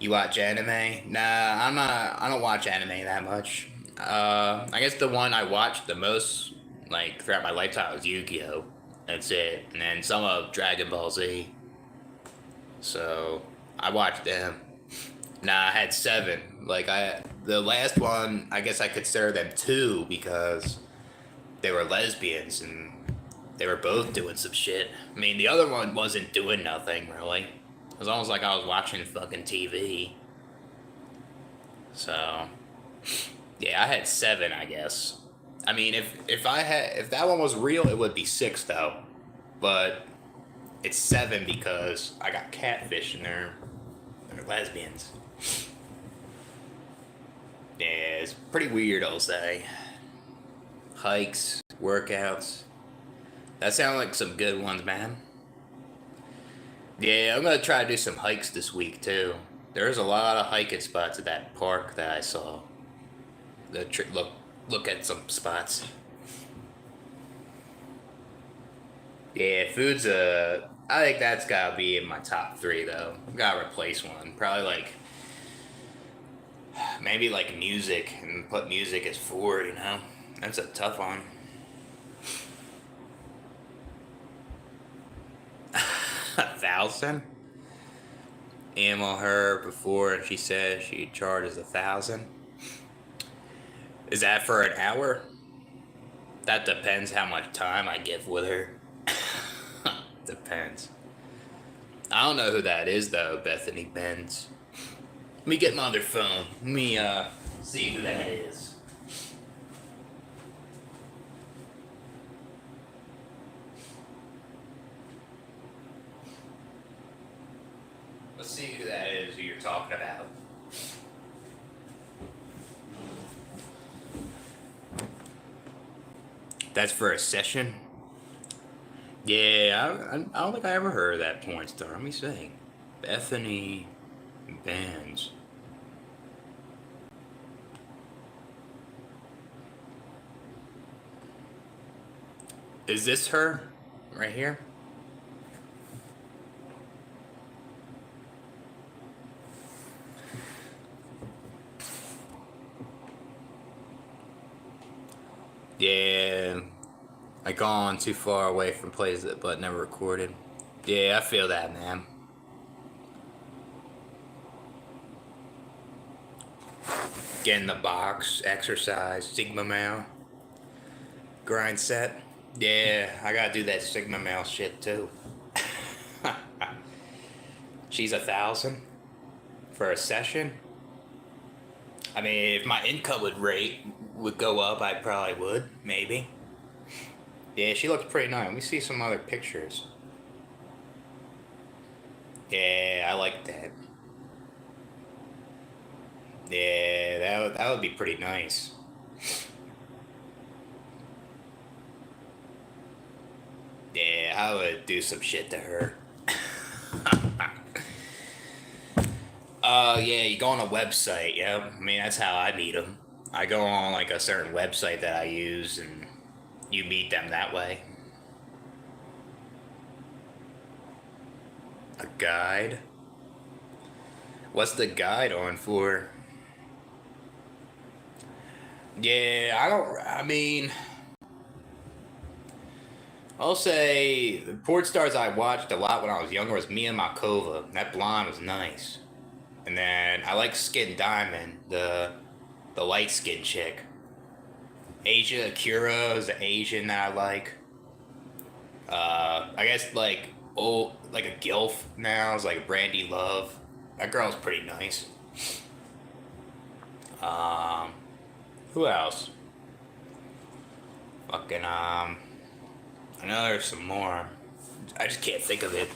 You watch anime? Nah, I'm not. I don't watch anime that much. I guess the one I watched the most, like throughout my lifetime, was Yu-Gi-Oh. That's it, and then some of Dragon Ball Z. So I watched them. Nah, I had seven. The last one, I guess I consider them two because they were lesbians and they were both doing some shit. I mean, the other one wasn't doing nothing really. It was almost like I was watching fucking TV. So, yeah, I had seven, I guess. I mean, if that one was real, it would be six though. But it's seven because I got catfish and they're lesbians. Yeah, it's pretty weird, I'll say. Hikes, workouts. That sound like some good ones, man. Yeah, I'm gonna try to do some hikes this week too. There's a lot of hiking spots at that park that I saw. Look at some spots. Yeah, food's I think that's gotta be in my top three though. Gotta replace one. Probably like maybe like music and put music as four. You know, that's a tough one. 1,000. Email her before and she said she charges 1,000. Is that for an hour? That depends how much time I give with her. Depends. I don't know who that is though, Bethany Benz. Let me get my other phone. Let me see who that is. That's for a session? Yeah, I don't think I ever heard of that porn star. Let me see. Bethany Bands. Is this her? Right here? Yeah. I gone too far away from places that but never recorded. Yeah, I feel that, man. Get in the box, exercise, Sigma male, grind set. Yeah, I gotta do that Sigma male shit too. She's 1,000 for a session. I mean, if my income would go up, I probably would, maybe. Yeah, she looks pretty nice. Let me see some other pictures. Yeah, I like that. Yeah, that would be pretty nice. Yeah, I would do some shit to her. Yeah, you go on a website. Yeah, I mean that's how I meet them. I go on like a certain website that I use, and you meet them that way. A guide. What's the guide on for? Yeah, I don't. I mean, I'll say the porn stars I watched a lot when I was younger was Mia Malkova. That blonde was nice. And then I like Skin Diamond, the light skinned chick. Asia Akira is the Asian that I like. I guess like like a gilf now is like Brandy Love. That girl's pretty nice. Um, who else? Fucking I know there's some more. I just can't think of it.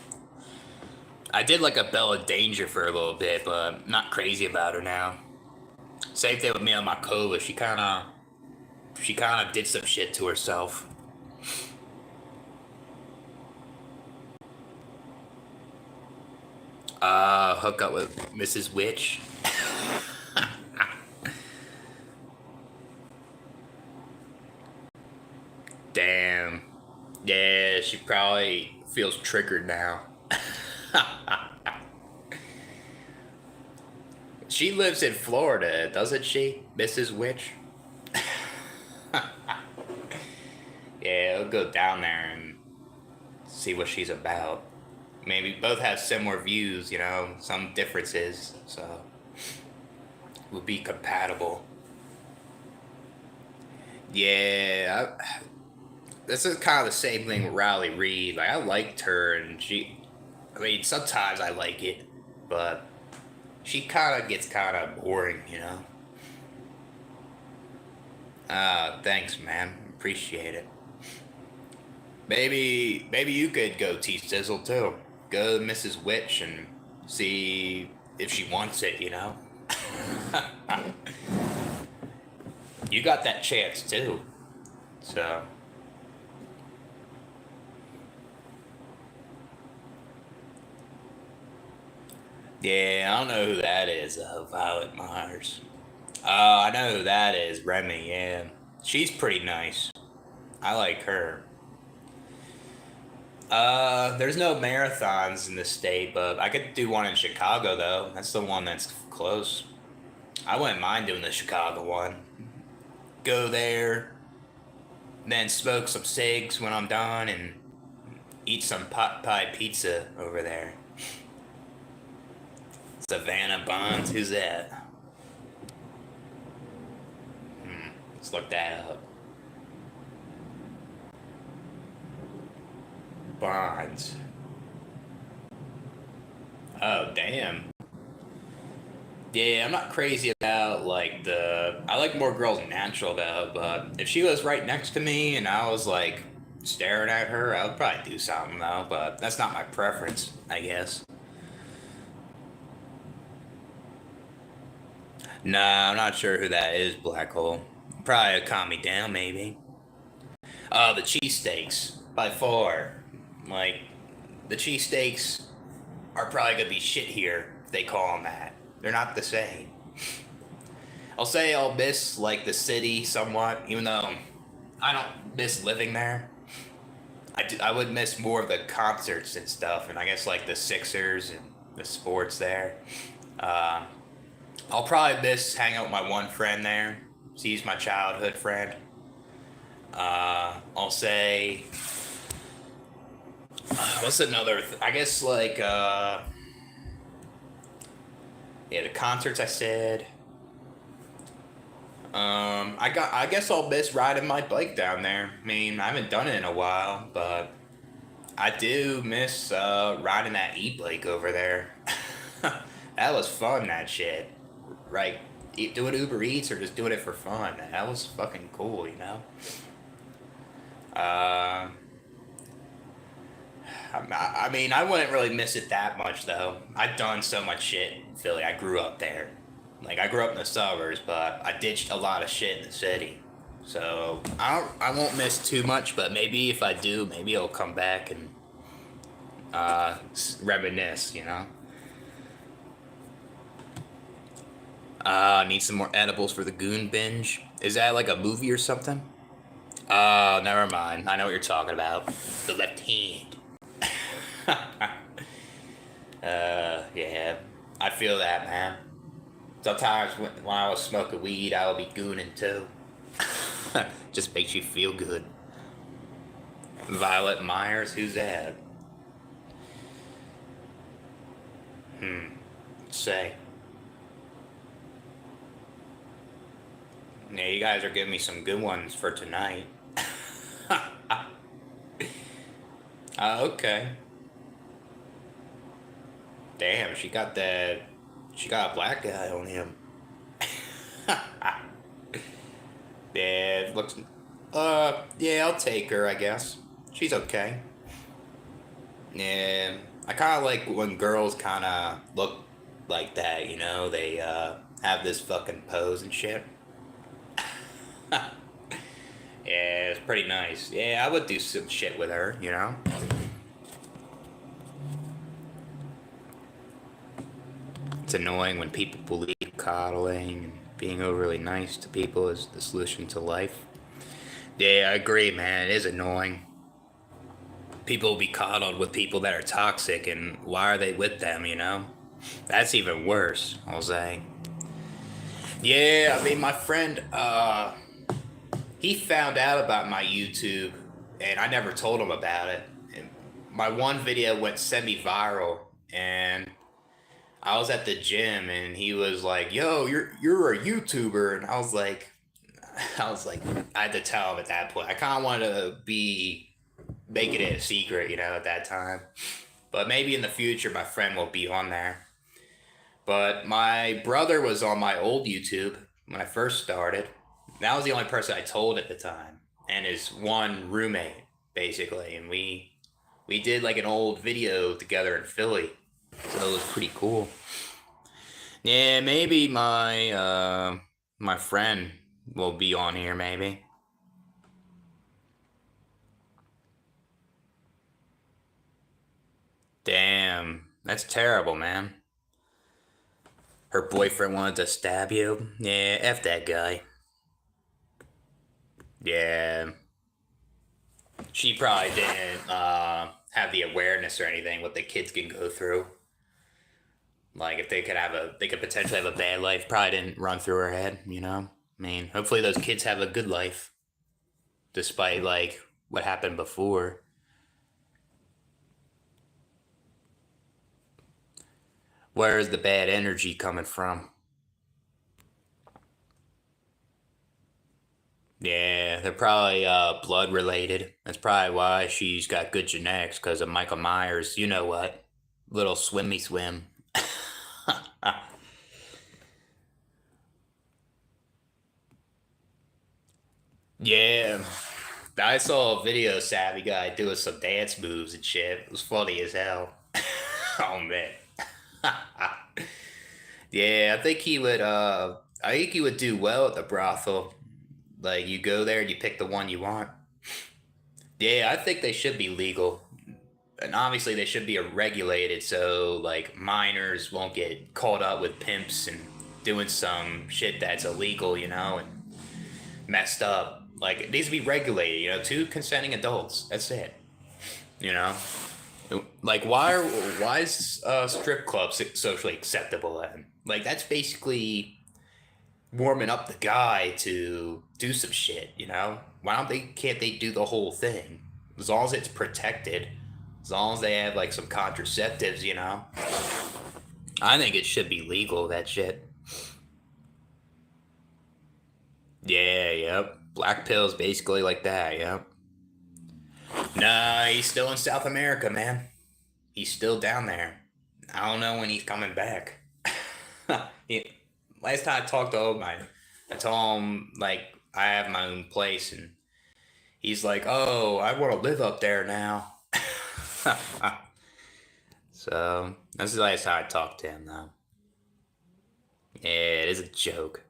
I did like a Bella Danger for a little bit, but I'm not crazy about her now. Same thing with me on my Kova. She kind of did some shit to herself. Hook up with Mrs. Witch. Damn. Yeah, she probably feels triggered now. She lives in Florida, doesn't she, Mrs. Witch? Yeah, I'll go down there and see what she's about. Maybe both have similar views, some differences, so we'll be compatible. Yeah, this is kind of the same thing with Riley Reid. Like, I liked her, and I mean, sometimes I like it, but she kind of gets kind of boring. Thanks, man. Appreciate it. Maybe you could go T-Sizzle too. Go to Mrs. Witch and see if she wants it. You got that chance too. So, yeah, I don't know who that is, Violet Myers. I know who that is, Remy, yeah. She's pretty nice. I like her. There's no marathons in the state, but I could do one in Chicago though. That's the one that's close. I wouldn't mind doing the Chicago one. Go there, then smoke some cigs when I'm done, and eat some pot pie pizza over there. Savannah Bonds, who's that? Let's look that up. Bonds. Oh, damn. Yeah, I'm not crazy about like I like more girls natural though, but if she was right next to me and I was like staring at her, I would probably do something though, but that's not my preference, I guess. Nah, I'm not sure who that is, Black Hole. Probably a calm me down, maybe. The cheesesteaks, by far. Like, the cheesesteaks are probably gonna be shit here if they call them that. They're not the same. I'll say I'll miss, like, the city somewhat, even though I don't miss living there. I would miss more of the concerts and stuff, and I guess, like, the Sixers and the sports there. Uh, I'll probably miss hanging out with my one friend there. He's my childhood friend. I'll say, what's another? I guess like yeah, the concerts I said. I guess I'll miss riding my bike down there. I mean, I haven't done it in a while, but I do miss riding that e-bike over there. That was fun. That shit, right? Doing Uber Eats or just doing it for fun. That was fucking cool, you know. Uh, I mean, I wouldn't really miss it that much though. I've done so much shit in Philly. I grew up there. Like I grew up in the suburbs, but I ditched a lot of shit in the city. So I won't miss too much, but maybe if I do, maybe I'll come back and reminisce. You know. Need some more edibles for the goon binge. Is that like a movie or something? Never mind. I know what you're talking about. The left hand. Yeah. I feel that, man. Sometimes when I was smoking weed, I would be gooning too. Just makes you feel good. Violet Myers, who's that? Say. Yeah, you guys are giving me some good ones for tonight. Okay. Damn, she got that. She got a black guy on him. Yeah, looks. Yeah, I'll take her. I guess she's okay. Yeah, I kind of like when girls kind of look like that. You know, they have this fucking pose and shit. Yeah, it's pretty nice. Yeah, I would do some shit with her. You know. It's annoying when people believe coddling and being overly nice to people is the solution to life. Yeah, I agree, man. It is annoying. People will be coddled with people that are toxic, and why are they with them, you know? That's even worse, I'll say. Yeah, I mean, my friend, he found out about my YouTube, and I never told him about it. And my one video went semi-viral, and I was at the gym and he was like, "Yo, you're a YouTuber," and I was like, I had to tell him at that point. I kind of wanted to be making it a secret, you know, at that time. But maybe in the future, my friend will be on there. But my brother was on my old YouTube when I first started. That was the only person I told at the time, and his one roommate, basically. And we did like an old video together in Philly, so it was pretty cool. Yeah, maybe my friend will be on here. Maybe. Damn, that's terrible, man. Her boyfriend wanted to stab you. Yeah, f that guy. Yeah, she probably didn't have the awareness or anything what the kids can go through. Like if they could potentially have a bad life. Probably didn't run through her head. You know. I mean, hopefully those kids have a good life, despite like what happened before. Where is the bad energy coming from? Yeah, they're probably blood related. That's probably why she's got good genetics because of Michael Myers. You know what? Little swimmy swim. Yeah, I saw a video savvy guy doing some dance moves and shit. It was funny as hell. Oh man. Yeah, I think he would. I think he would do well at the brothel. Like you go there and you pick the one you want. Yeah, I think they should be legal. And obviously they should be regulated so like minors won't get caught up with pimps and doing some shit that's illegal, and messed up. Like it needs to be regulated, two consenting adults. That's it. You know? Like why is strip clubs socially acceptable then? Like that's basically warming up the guy to do some shit. Why don't they can't they do the whole thing? As long as it's protected, as long as they have like some contraceptives. I think it should be legal, that shit. Yeah, yep. Black pills basically like that, yep. Nah, he's still in South America, man. He's still down there. I don't know when he's coming back. he, Last time I talked to him, I told him like I have my own place, and he's like, "Oh, I want to live up there now." So that's the last time I talked to him, though. Yeah, it is a joke.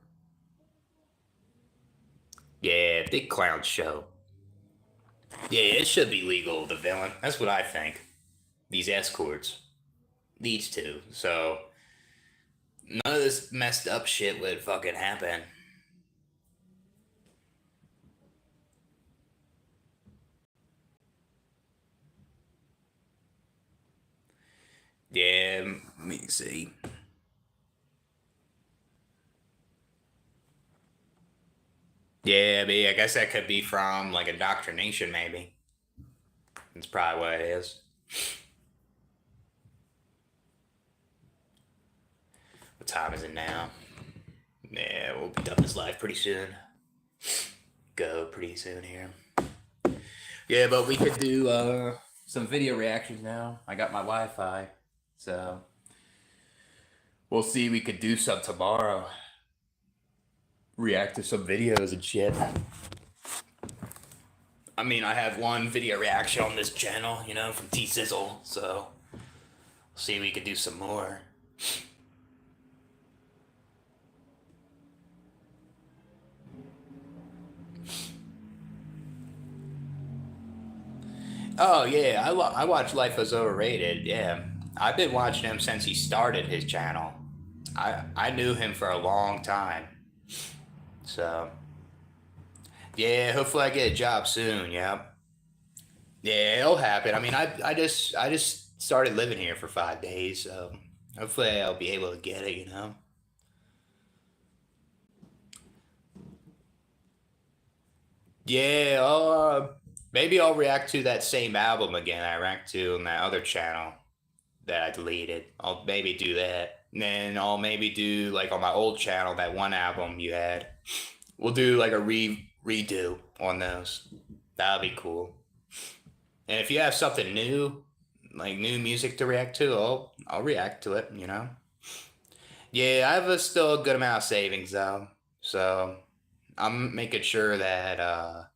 Yeah, big clown show. Yeah, it should be legal. The villain. That's what I think. These escorts, these two. So none of this messed up shit would fucking happen. Yeah, let me see. Yeah, I guess that could be from like indoctrination, maybe. That's probably what it is. What time is it now? Yeah, we'll be done this live pretty soon. Go pretty soon here. Yeah, but we could do some video reactions now. I got my Wi-Fi, so we'll see. We could do some tomorrow. React to some videos and shit. I mean, I have one video reaction on this channel, from T Sizzle, so we'll see if we could do some more. Oh yeah, I watch Life is Overrated. Yeah, I've been watching him since he started his channel. I knew him for a long time. So yeah, hopefully I get a job soon. Yeah, yeah, it'll happen. I mean, I just started living here for 5 days, so hopefully I'll be able to get it. Yeah, maybe I'll react to that same album again I react to on that other channel that I deleted. I'll maybe do that. And then I'll maybe do like on my old channel that one album you had. We'll do like a redo on those. That'll be cool. And if you have something new, like new music to react to, I'll react to it. Yeah, I have still a good amount of savings though. So I'm making sure that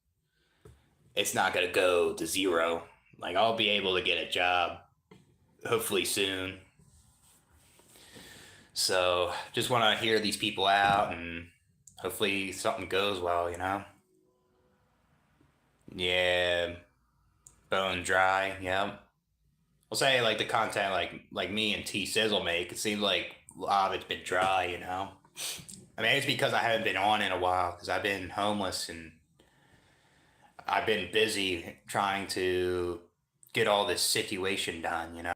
it's not gonna go to zero. Like I'll be able to get a job hopefully soon. So just want to hear these people out and hopefully something goes well. Yeah, bone dry. Yeah, I'll say like the content like me and T Sizzle make. It seems like a lot of it's been dry. I mean, it's because I haven't been on in a while because I've been homeless and I've been busy trying to get all this situation done.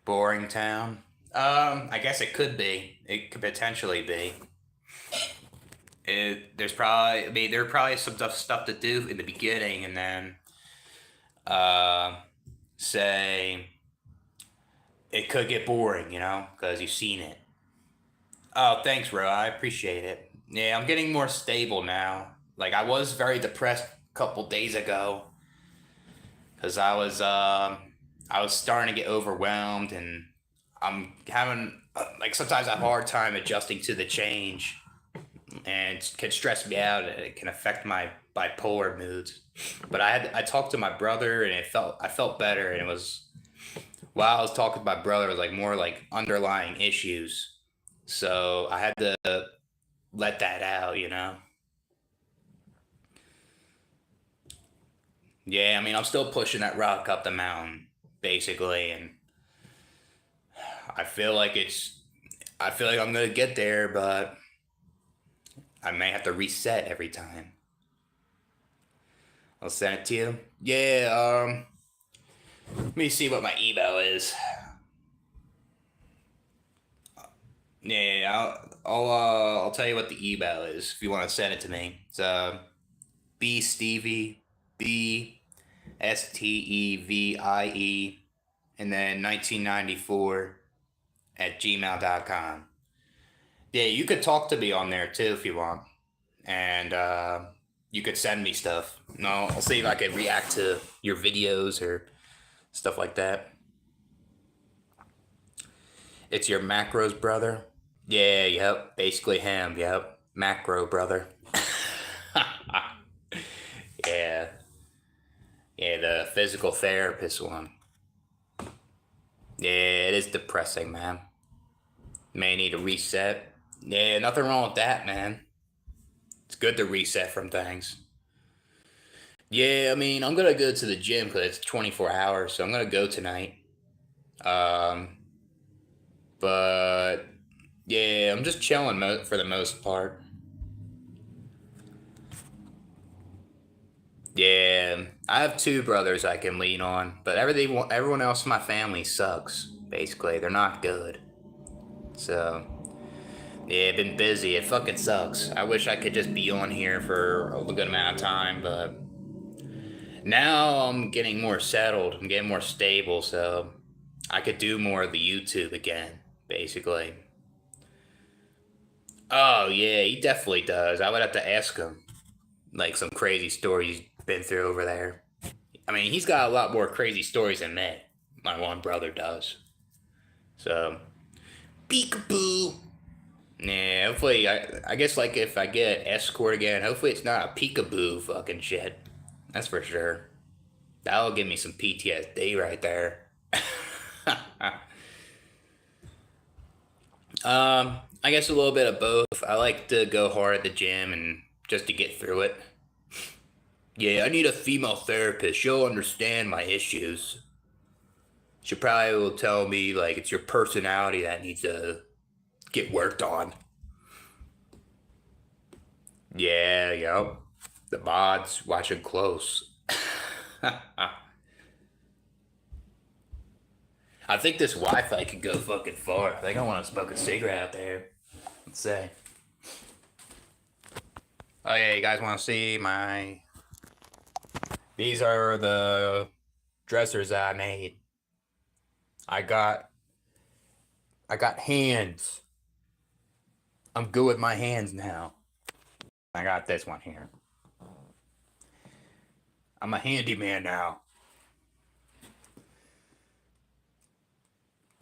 Boring town. I guess it could be. It could potentially be. There's probably, I mean, there probably some stuff to do in the beginning, and then, uh, say it could get boring, because you've seen it. Oh, thanks, bro. I appreciate it. Yeah, I'm getting more stable now. Like I was very depressed a couple days ago because I was starting to get overwhelmed, and I'm having like sometimes I have a hard time adjusting to the change, and it can stress me out. And it can affect my bipolar moods. But I talked to my brother, and I felt better, and it was while I was talking to my brother, it was like more like underlying issues. So I had to let that out. Yeah, I mean, I'm still pushing that rock up the mountain, basically, and I feel like it's. I feel like I'm gonna get there, but I may have to reset every time. I'll send it to you. Yeah. Let me see what my email is. Yeah, I'll tell you what the email is if you want to send it to me. It's Bstevie, Bstevie, and then 1994 at gmail.com. Yeah, you could talk to me on there too if you want, and you could send me stuff. No, I'll see if I can react to your videos or stuff like that. It's your macros brother. Yeah, yep, basically him. Yep, macro brother. Yeah, yeah, the physical therapist one. Yeah, it is depressing, man. May need a reset. Yeah, nothing wrong with that, man. It's good to reset from things. Yeah, I mean, I'm gonna go to the gym because it's 24 hours, so I'm gonna go tonight. Um, but yeah, I'm just chilling for the most part. Yeah, I have two brothers I can lean on, but everyone else in my family sucks. Basically, they're not good. So yeah, been busy. It fucking sucks. I wish I could just be on here for a good amount of time, but now I'm getting more settled. I'm getting more stable, so I could do more of the YouTube again, basically. Oh yeah, he definitely does. I would have to ask him like some crazy stories he's been through over there. I mean, he's got a lot more crazy stories than me. My one brother does. So peekaboo. Yeah, hopefully I guess like if I get escort again, hopefully it's not a peekaboo fucking shit. That's for sure. That'll give me some PTSD right there. I guess a little bit of both. I like to go hard at the gym and just to get through it. Yeah, I need a female therapist. She'll understand my issues. She probably will tell me like it's your personality that needs to get worked on. Yeah, yep. The mods watching close. I think this Wi-Fi could go fucking far. I think I want to smoke a cigarette out there. Let's say. Oh yeah, you guys want to see my? These are the dressers I made. I got I got hands. I'm good with my hands now. I got this one here. I'm a handyman now.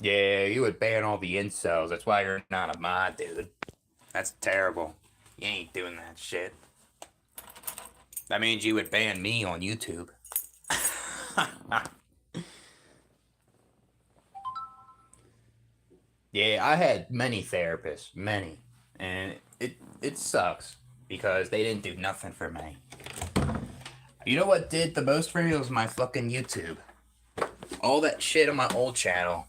Yeah, you would ban all the incels. That's why you're not a mod, dude. That's terrible. You ain't doing that shit. That means you would ban me on YouTube. Yeah, I had many therapists, many, and it sucks because they didn't do nothing for me. You know what did the most for me was my fucking YouTube. All that shit on my old channel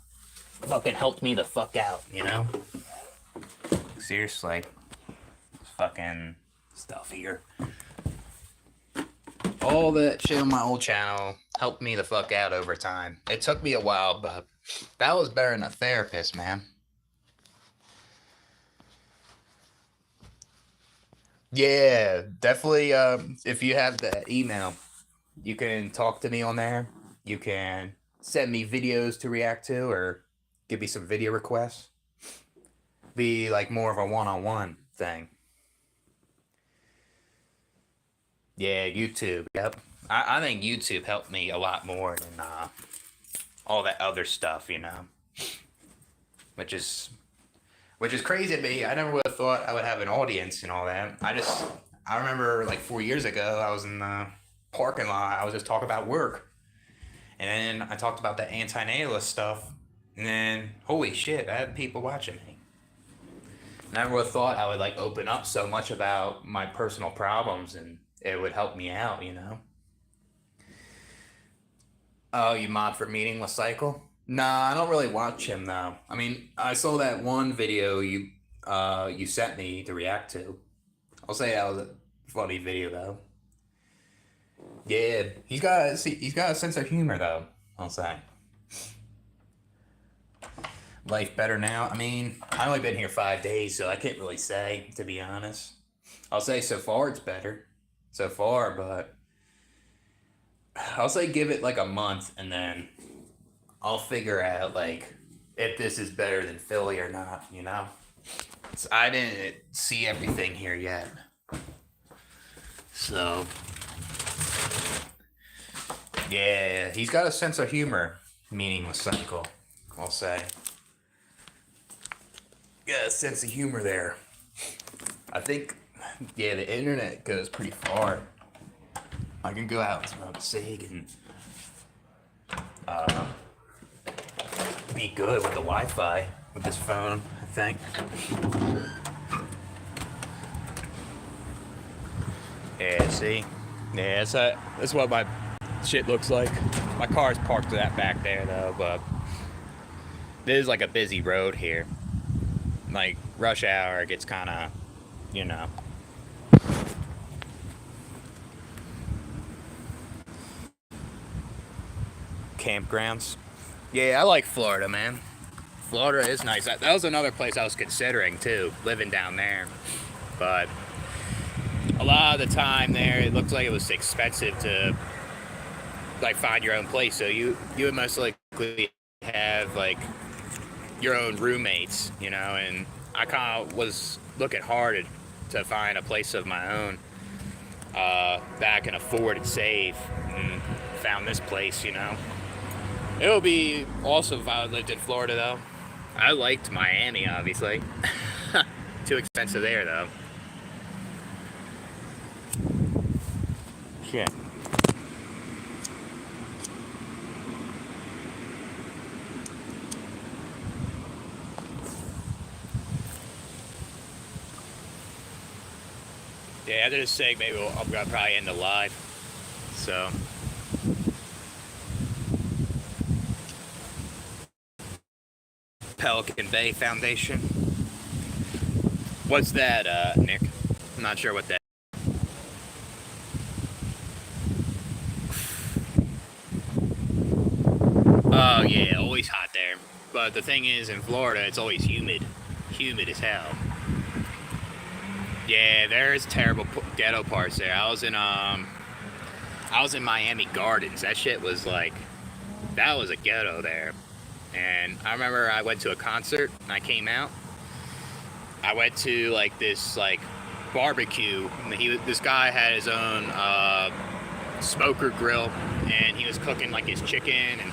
fucking helped me the fuck out, you know? Seriously. Fucking stuff here. All that shit on my old channel helped me the fuck out over time. It took me a while, but that was better than a therapist, man. Yeah, definitely. If you have the email, you can talk to me on there. You can send me videos to react to or give me some video requests. Be like more of a one-on-one thing. Yeah, YouTube. Yep. I think YouTube helped me a lot more than all that other stuff, you know, which is which is crazy to me. I never would have thought I would have an audience and all that. I remember like 4 years ago, I was in the parking lot. I was just talking about work, and then I talked about the anti-natalist stuff, and then holy shit, I had people watching me. I never would have thought I would like open up so much about my personal problems and it would help me out, you know. Oh, you mod for Meaningless Cycle? Nah, I don't really watch him though. I mean, I saw that one video you sent me to react to. I'll say that was a funny video though. Yeah, he's got a sense of humor though. I'll say. Life better now. I mean, I've only been here 5 days, so I can't really say, to be honest. I'll say so far it's better. So far, but I'll say give it like a month and then I'll figure out like if this is better than Philly or not, you know? So I didn't see everything here yet. So yeah, he's got a sense of humor, Meaningless Cycle, I'll say. Yeah, a sense of humor there. I think, yeah, the internet goes pretty far. I can go out and smoke a cig and be good with the Wi-Fi with this phone, I think. Yeah, see? Yeah, that's what my shit looks like. My car's parked to that back there, though, but this is like a busy road here. Like, rush hour, it gets kind of, you know. Campgrounds. Yeah, I like Florida, man. Florida is nice. That was another place I was considering, too, living down there. But a lot of the time there, it looked like it was expensive to, like, find your own place. So you would most likely have, like, your own roommates, you know, and I kind of was looking hard to find a place of my own that I can afford and save, and found this place, you know. It would be awesome if I lived in Florida, though. I liked Miami, obviously. Too expensive there, though. Shit. Yeah, after this seg, maybe I'm gonna probably end the live. So. Pelican Bay Foundation. What's that, Nick? I'm not sure what that. Oh yeah, always hot there. But the thing is, in Florida, it's always humid. Humid as hell. Yeah, there's terrible ghetto parts there. I was in Miami Gardens. That shit was like, that was a ghetto there. And I remember I went to a concert and I came out. I went to like this like barbecue. This guy had his own smoker grill, and he was cooking like his chicken and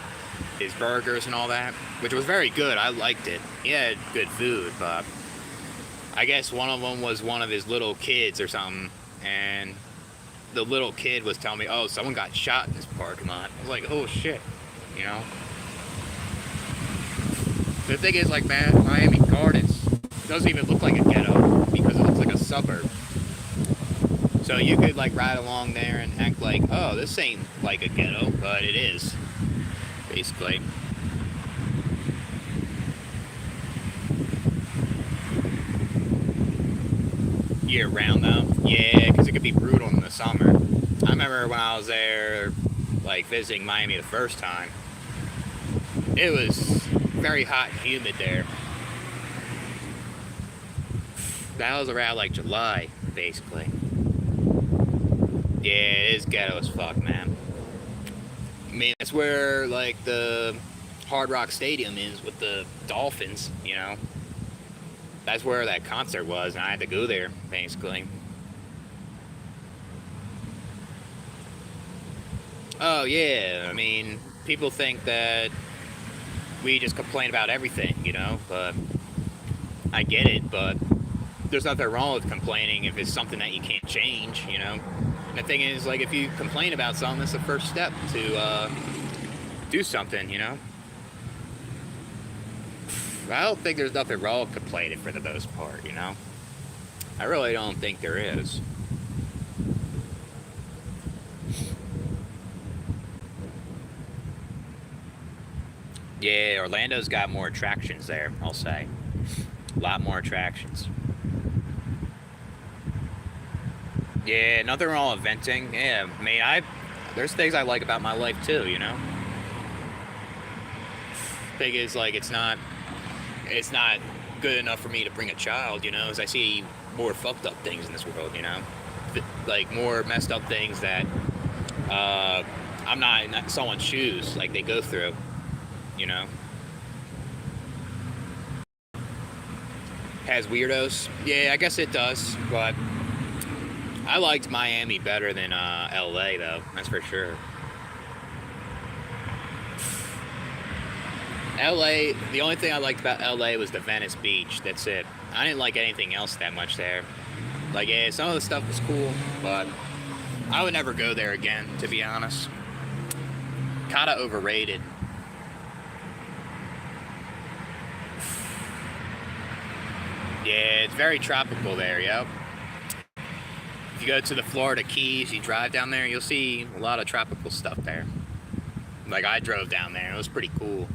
his burgers and all that, which was very good. I liked it. He had good food, but I guess one of them was one of his little kids or something, and the little kid was telling me, oh, someone got shot in this parking lot. I was like, oh shit, you know? The thing is, like, man, Miami Gardens doesn't even look like a ghetto because it looks like a suburb. So you could like ride along there and act like, oh, this ain't like a ghetto, but it is, basically. Year round though, yeah, because it could be brutal in the summer. I remember when I was there, like visiting Miami the first time, it was very hot and humid there. That was around like July, basically. Yeah, it is ghetto as fuck, man. I mean, that's where like the Hard Rock Stadium is with the Dolphins, you know. That's where that concert was, and I had to go there, basically. Oh, yeah, I mean, people think that we just complain about everything, you know, but I get it, but there's nothing wrong with complaining if it's something that you can't change, you know. And the thing is, like, if you complain about something, that's the first step to do something, you know. I don't think there's nothing wrong with complaining for the most part, you know. I really don't think there is. Yeah, Orlando's got more attractions there, I'll say. A lot more attractions. Yeah, nothing wrong with venting. Yeah, I mean, there's things I like about my life too, you know? Thing is, like, it's not good enough for me to bring a child, you know, as I see more fucked up things in this world, you know? Like, more messed up things that, uh, I'm not in someone's shoes, like, they go through, you know? Has weirdos? Yeah, I guess it does, but I liked Miami better than LA, though. That's for sure. LA, the only thing I liked about LA was the Venice Beach. That's it. I didn't like anything else that much there. Like, yeah, some of the stuff was cool, but I would never go there again, to be honest. Kinda overrated. Yeah, it's very tropical there, yep. If you go to the Florida Keys, you drive down there, you'll see a lot of tropical stuff there. Like, I drove down there, it was pretty cool.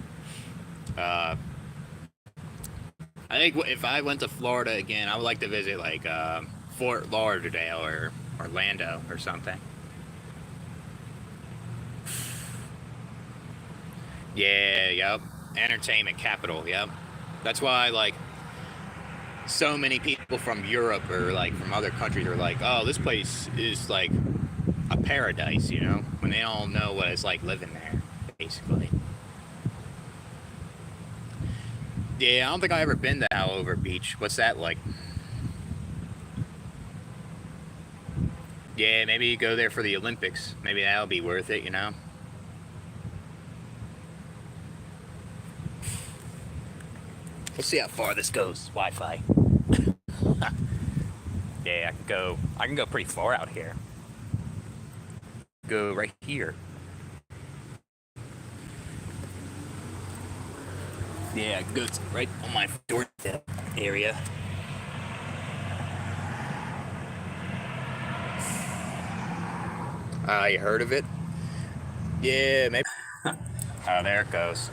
Uh, I think if I went to Florida again, I would like to visit, like, Fort Lauderdale or Orlando or something. Yeah, yep. Entertainment capital, yep. That's why, like, so many people from Europe or, like, from other countries are like, oh, this place is, like, a paradise, you know? When they all know what it's like living there, basically. Yeah, I don't think I've ever been to Hanover Beach. What's that like? Yeah, maybe you go there for the Olympics. Maybe that'll be worth it, you know? We'll see how far this goes. Wi-Fi. Yeah, I can go pretty far out here. Go right here. Yeah, go right on my doorstep area. You heard of it? Yeah, maybe. Oh, there it goes.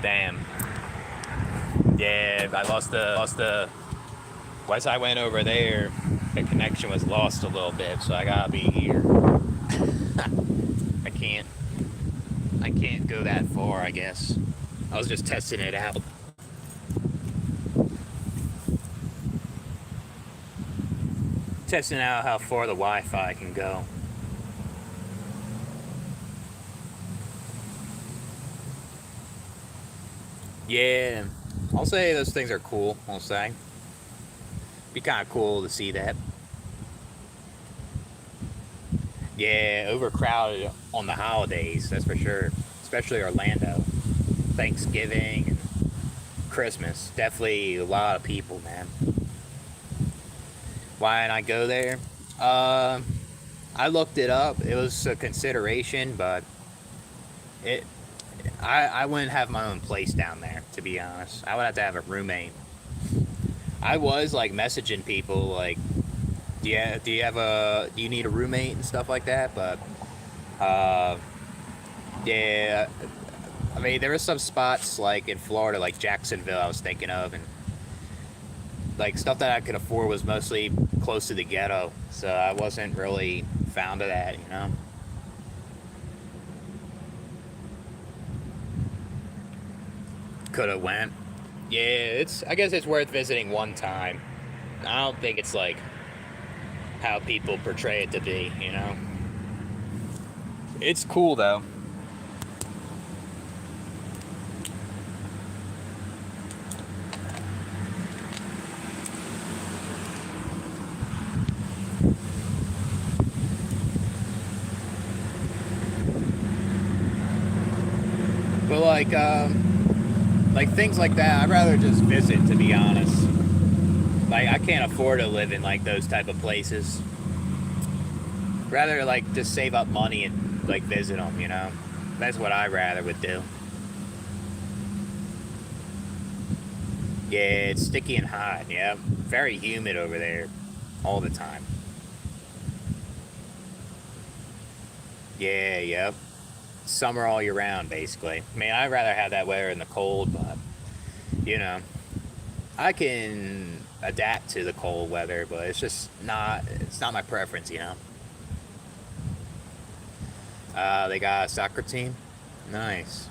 Damn. Yeah, I lost the. Once I went over there, the connection was lost a little bit, so I gotta be here. I can't. I can't go that far, I guess. I was just testing it out. Testing out how far the Wi-Fi can go. Yeah, I'll say those things are cool. I'll say. Be kind of cool to see that. Yeah, overcrowded on the holidays, that's for sure. Especially Orlando. Thanksgiving and Christmas. Definitely a lot of people, man. Why didn't I go there? Uh, I looked it up. It was a consideration, but it I wouldn't have my own place down there, to be honest. I would have to have a roommate. I was like messaging people like, do you need a roommate and stuff like that? But uh, yeah, I mean there were some spots like in Florida, like Jacksonville, I was thinking of, and like stuff that I could afford was mostly close to the ghetto, so I wasn't really found of that, you know. Could have went. Yeah, I guess it's worth visiting one time. I don't think it's like how people portray it to be, you know. It's cool though. But like things like that, I'd rather just visit, to be honest. Like I can't afford to live in like those type of places. Rather like just save up money and like visit them, you know. That's what I rather would do. Yeah, it's sticky and hot. Yeah, very humid over there, all the time. Yeah, yep. summer all year round, basically. I mean, I'd rather have that weather in the cold, but you know, I can adapt to the cold weather, but it's not my preference, you know. They got a soccer team. Nice.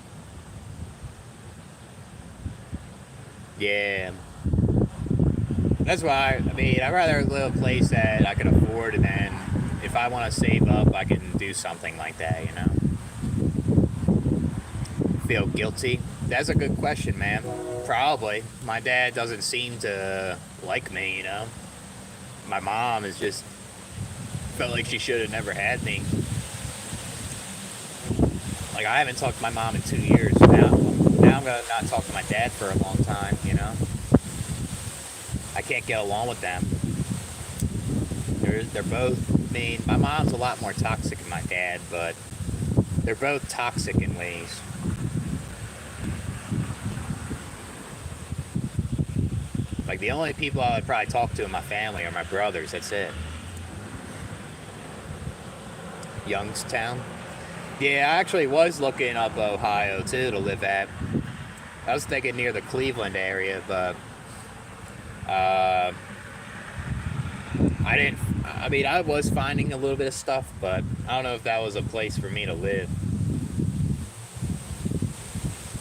Yeah. That's why I mean I'd rather live a place that I can afford, and then if I want to save up, I can do something like that. You know, feel guilty. That's a good question, man. Probably. My dad doesn't seem to like me. You know, my mom is just felt like she should have never had me. Like I haven't talked to my mom in 2 years now. Now I'm gonna not talk to my dad for a long time. You know, I can't get along with them. They're both. I mean, my mom's a lot more toxic than my dad, but they're both toxic in ways. Like the only people I would probably talk to in my family are my brothers. That's it. Youngstown. Yeah, I actually was looking up Ohio too to live at. I was thinking near the Cleveland area, but uh, I didn't. I mean, I was finding a little bit of stuff, but I don't know if that was a place for me to live.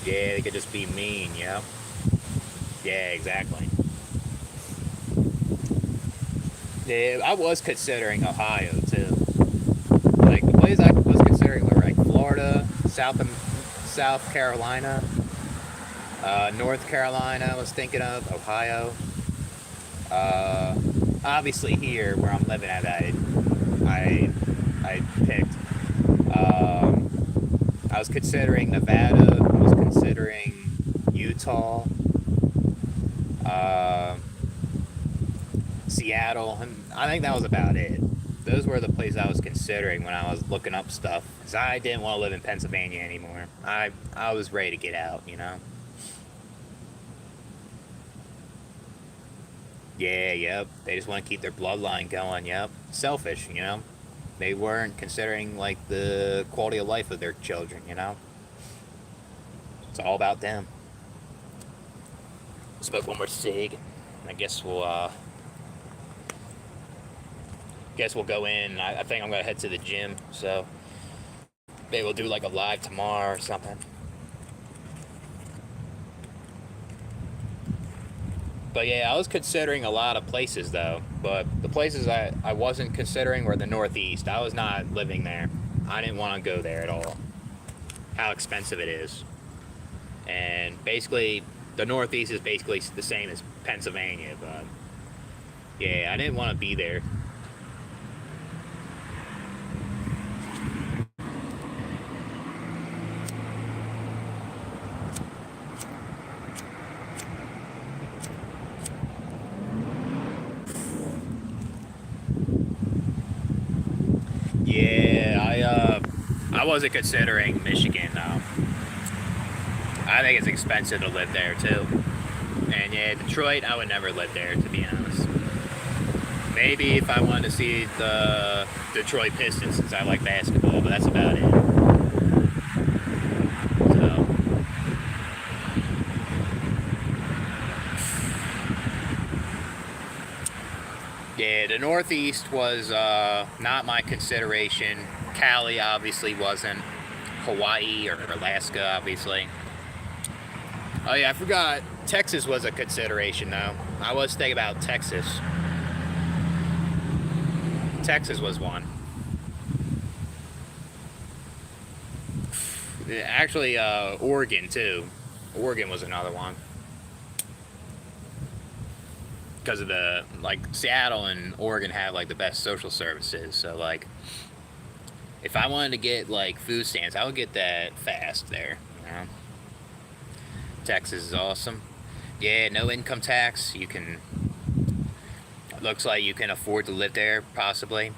Yeah, they could just be mean, yeah. Yeah, exactly. Yeah, I was considering Ohio too. Like the places I was considering were like Florida, South Carolina, North Carolina. I was thinking of Ohio. Uh, Obviously here where I'm living at, I, I picked. I was considering Nevada. I was considering Utah, uh, Seattle, and I think that was about it. Those were the places I was considering when I was looking up stuff. Cause I didn't want to live in Pennsylvania anymore. I was ready to get out. You know. Yeah, yep. They just want to keep their bloodline going. Yep. Selfish. You know. They weren't considering like the quality of life of their children. You know. It's all about them. Smoke one more cig. I guess we'll go in. I think I'm gonna head to the gym. So maybe we'll do like a live tomorrow or something. But yeah, I was considering a lot of places though. But the places I wasn't considering were the Northeast. I was not living there. I didn't want to go there at all. How expensive it is. And basically, the Northeast is basically the same as Pennsylvania. But yeah, I didn't want to be there. Yeah, I wasn't considering Michigan. I think it's expensive to live there too. And yeah, Detroit, I would never live there to be honest. Maybe if I wanted to see the Detroit Pistons since I like basketball, but that's about it. So yeah, the Northeast was not my consideration. Cali obviously wasn't. Hawaii or Alaska, obviously. Oh yeah, I forgot. Texas was a consideration though. I was thinking about Texas. Texas was one. Actually, Oregon too. Oregon was another one because of the like Seattle and Oregon have like the best social services. So like, if I wanted to get like food stamps, I would get that fast there. You know? Texas is awesome. Yeah, no income tax. You can. Looks like you can afford to live there possibly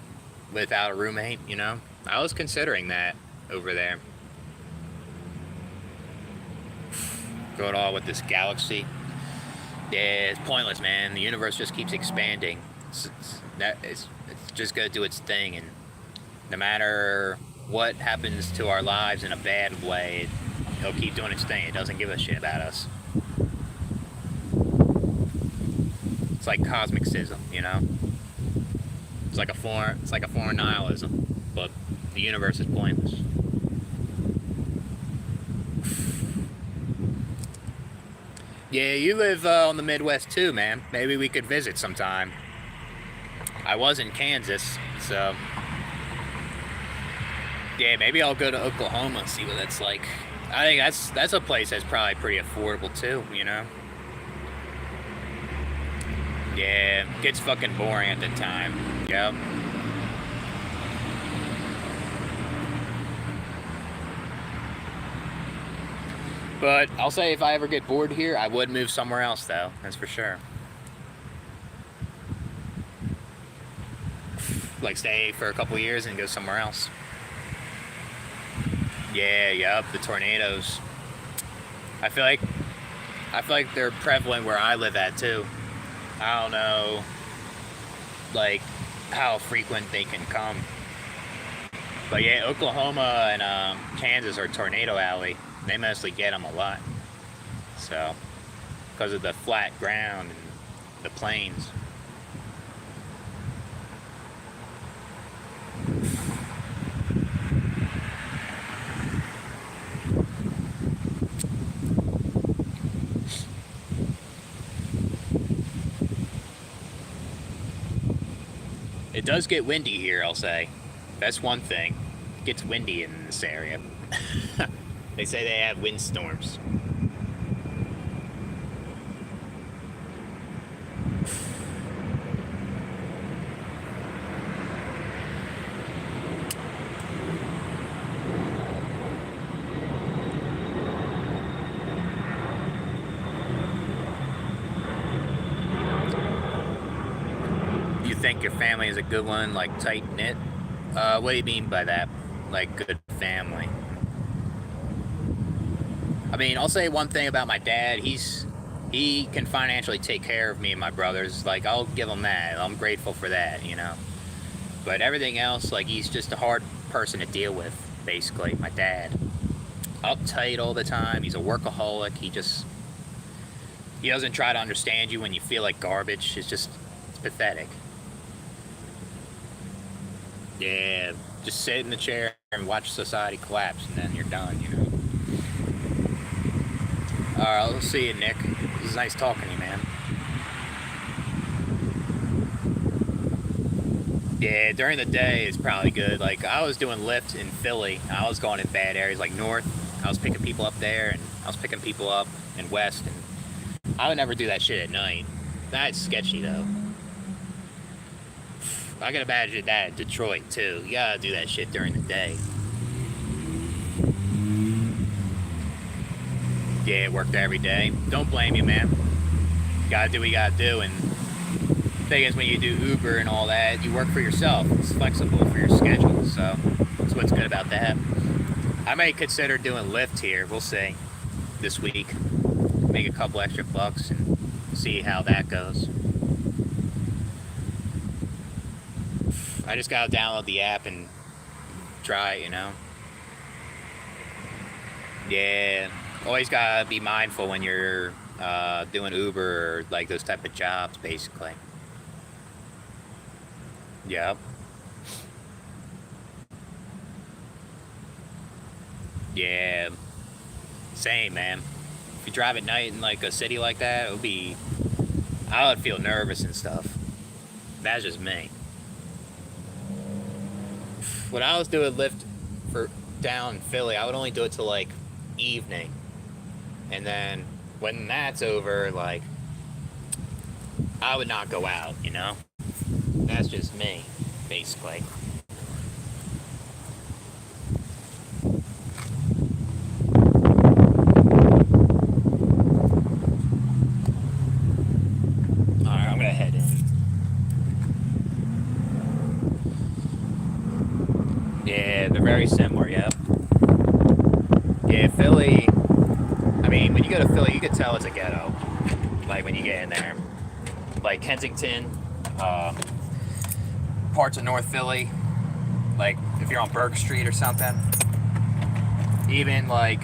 without a roommate. You know, I was considering that over there. Going on with this galaxy. Yeah, it's pointless, man. The universe just keeps expanding. It's just gonna do its thing, and no matter what happens to our lives in a bad way, it'll keep doing its thing. It doesn't give a shit about us. It's like cosmic schism, you know? It's like a foreign nihilism, but the universe is pointless. Yeah, you live on the Midwest too, man. Maybe we could visit sometime. I was in Kansas, so yeah, maybe I'll go to Oklahoma and see what that's like. I think that's a place that's probably pretty affordable too, you know? Yeah, it gets fucking boring at the time. Yep. But I'll say if I ever get bored here, I would move somewhere else though, that's for sure. Like stay for a couple years and go somewhere else. Yeah, yep, the tornadoes. I feel like they're prevalent where I live at too. I don't know, like, how frequent they can come. But yeah, Oklahoma and Kansas are tornado alley. They mostly get them a lot. So, because of the flat ground and the plains. It does get windy here, I'll say. That's one thing. It gets windy in this area. They say they have windstorms. You think your family is a good one, like tight-knit? What do you mean by that? Like good family? I mean, I'll say one thing about my dad. He can financially take care of me and my brothers. Like, I'll give him that. I'm grateful for that, you know? But everything else, like, he's just a hard person to deal with, basically, my dad. Uptight all the time. He's a workaholic. He doesn't try to understand you when you feel like garbage. It's pathetic. Yeah, just sit in the chair and watch society collapse, and then you're done, you know? Alright, we'll see you, Nick. This is nice talking to you, man. Yeah, during the day it's probably good. Like, I was doing Lyft in Philly. I was going in bad areas, like north. I was picking people up there, and I was picking people up in west, and I would never do that shit at night. That's sketchy, though. I can imagine that in Detroit, too. You gotta do that shit during the day. Yeah, it worked every day. Don't blame you, man. You gotta do what you gotta do, and the thing is, when you do Uber and all that, you work for yourself. It's flexible for your schedule, so that's what's good about that. I may consider doing Lyft here. We'll see. This week. Make a couple extra bucks and see how that goes. I just gotta download the app and try it, you know? Yeah. Always gotta be mindful when you're doing Uber or like those type of jobs, basically. Yep. Yeah. Same, man. If you drive at night in like a city like that, I would feel nervous and stuff. That's just me. When I was doing Lyft for down in Philly, I would only do it till like evening. And then when that's over, like, I would not go out, you know? That's just me, basically. Alright, I'm gonna head in. Yeah, they're very similar, yep. Yeah, Philly, I mean, when you go to Philly, you could tell it's a ghetto. Like, when you get in there. Like, Kensington, parts of North Philly, like if you're on Burke Street or something. Even like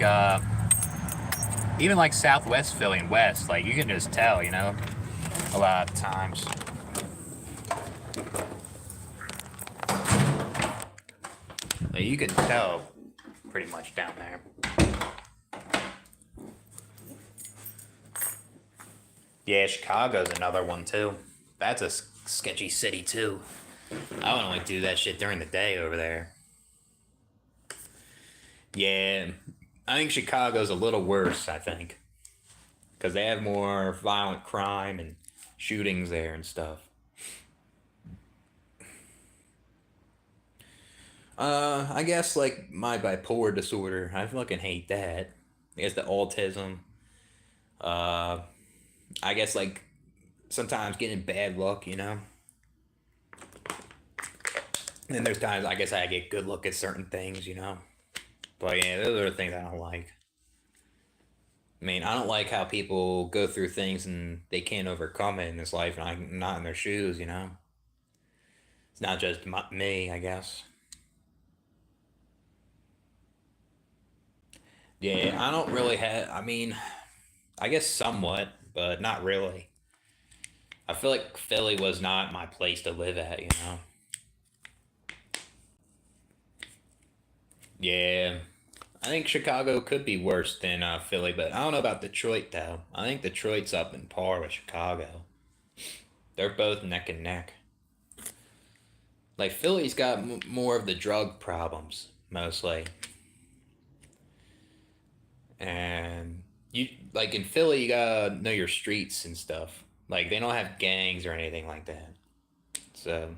Southwest Philly and West, like you can just tell, you know, a lot of times. Like, you can tell pretty much down there. Yeah, Chicago's another one too. That's a sketchy city too. I would only do that shit during the day over there. Yeah, I think Chicago's a little worse, I think. Because they have more violent crime and shootings there and stuff. I guess like my bipolar disorder, I fucking hate that. I guess the autism. Uh, I guess like sometimes getting bad luck, you know. And there's times I guess I get good luck at certain things, you know. But yeah, those are the things I don't like. I mean, I don't like how people go through things and they can't overcome it in this life, and I'm not in their shoes, you know. It's not just me, I guess. Yeah, I don't really have. I mean, I guess somewhat, but not really. I feel like Philly was not my place to live at, you know. Yeah, I think Chicago could be worse than Philly, but I don't know about Detroit though. I think Detroit's up in par with Chicago. They're both neck and neck. Like Philly's got more of the drug problems mostly, and you like in Philly you gotta know your streets and stuff. Like they don't have gangs or anything like that. So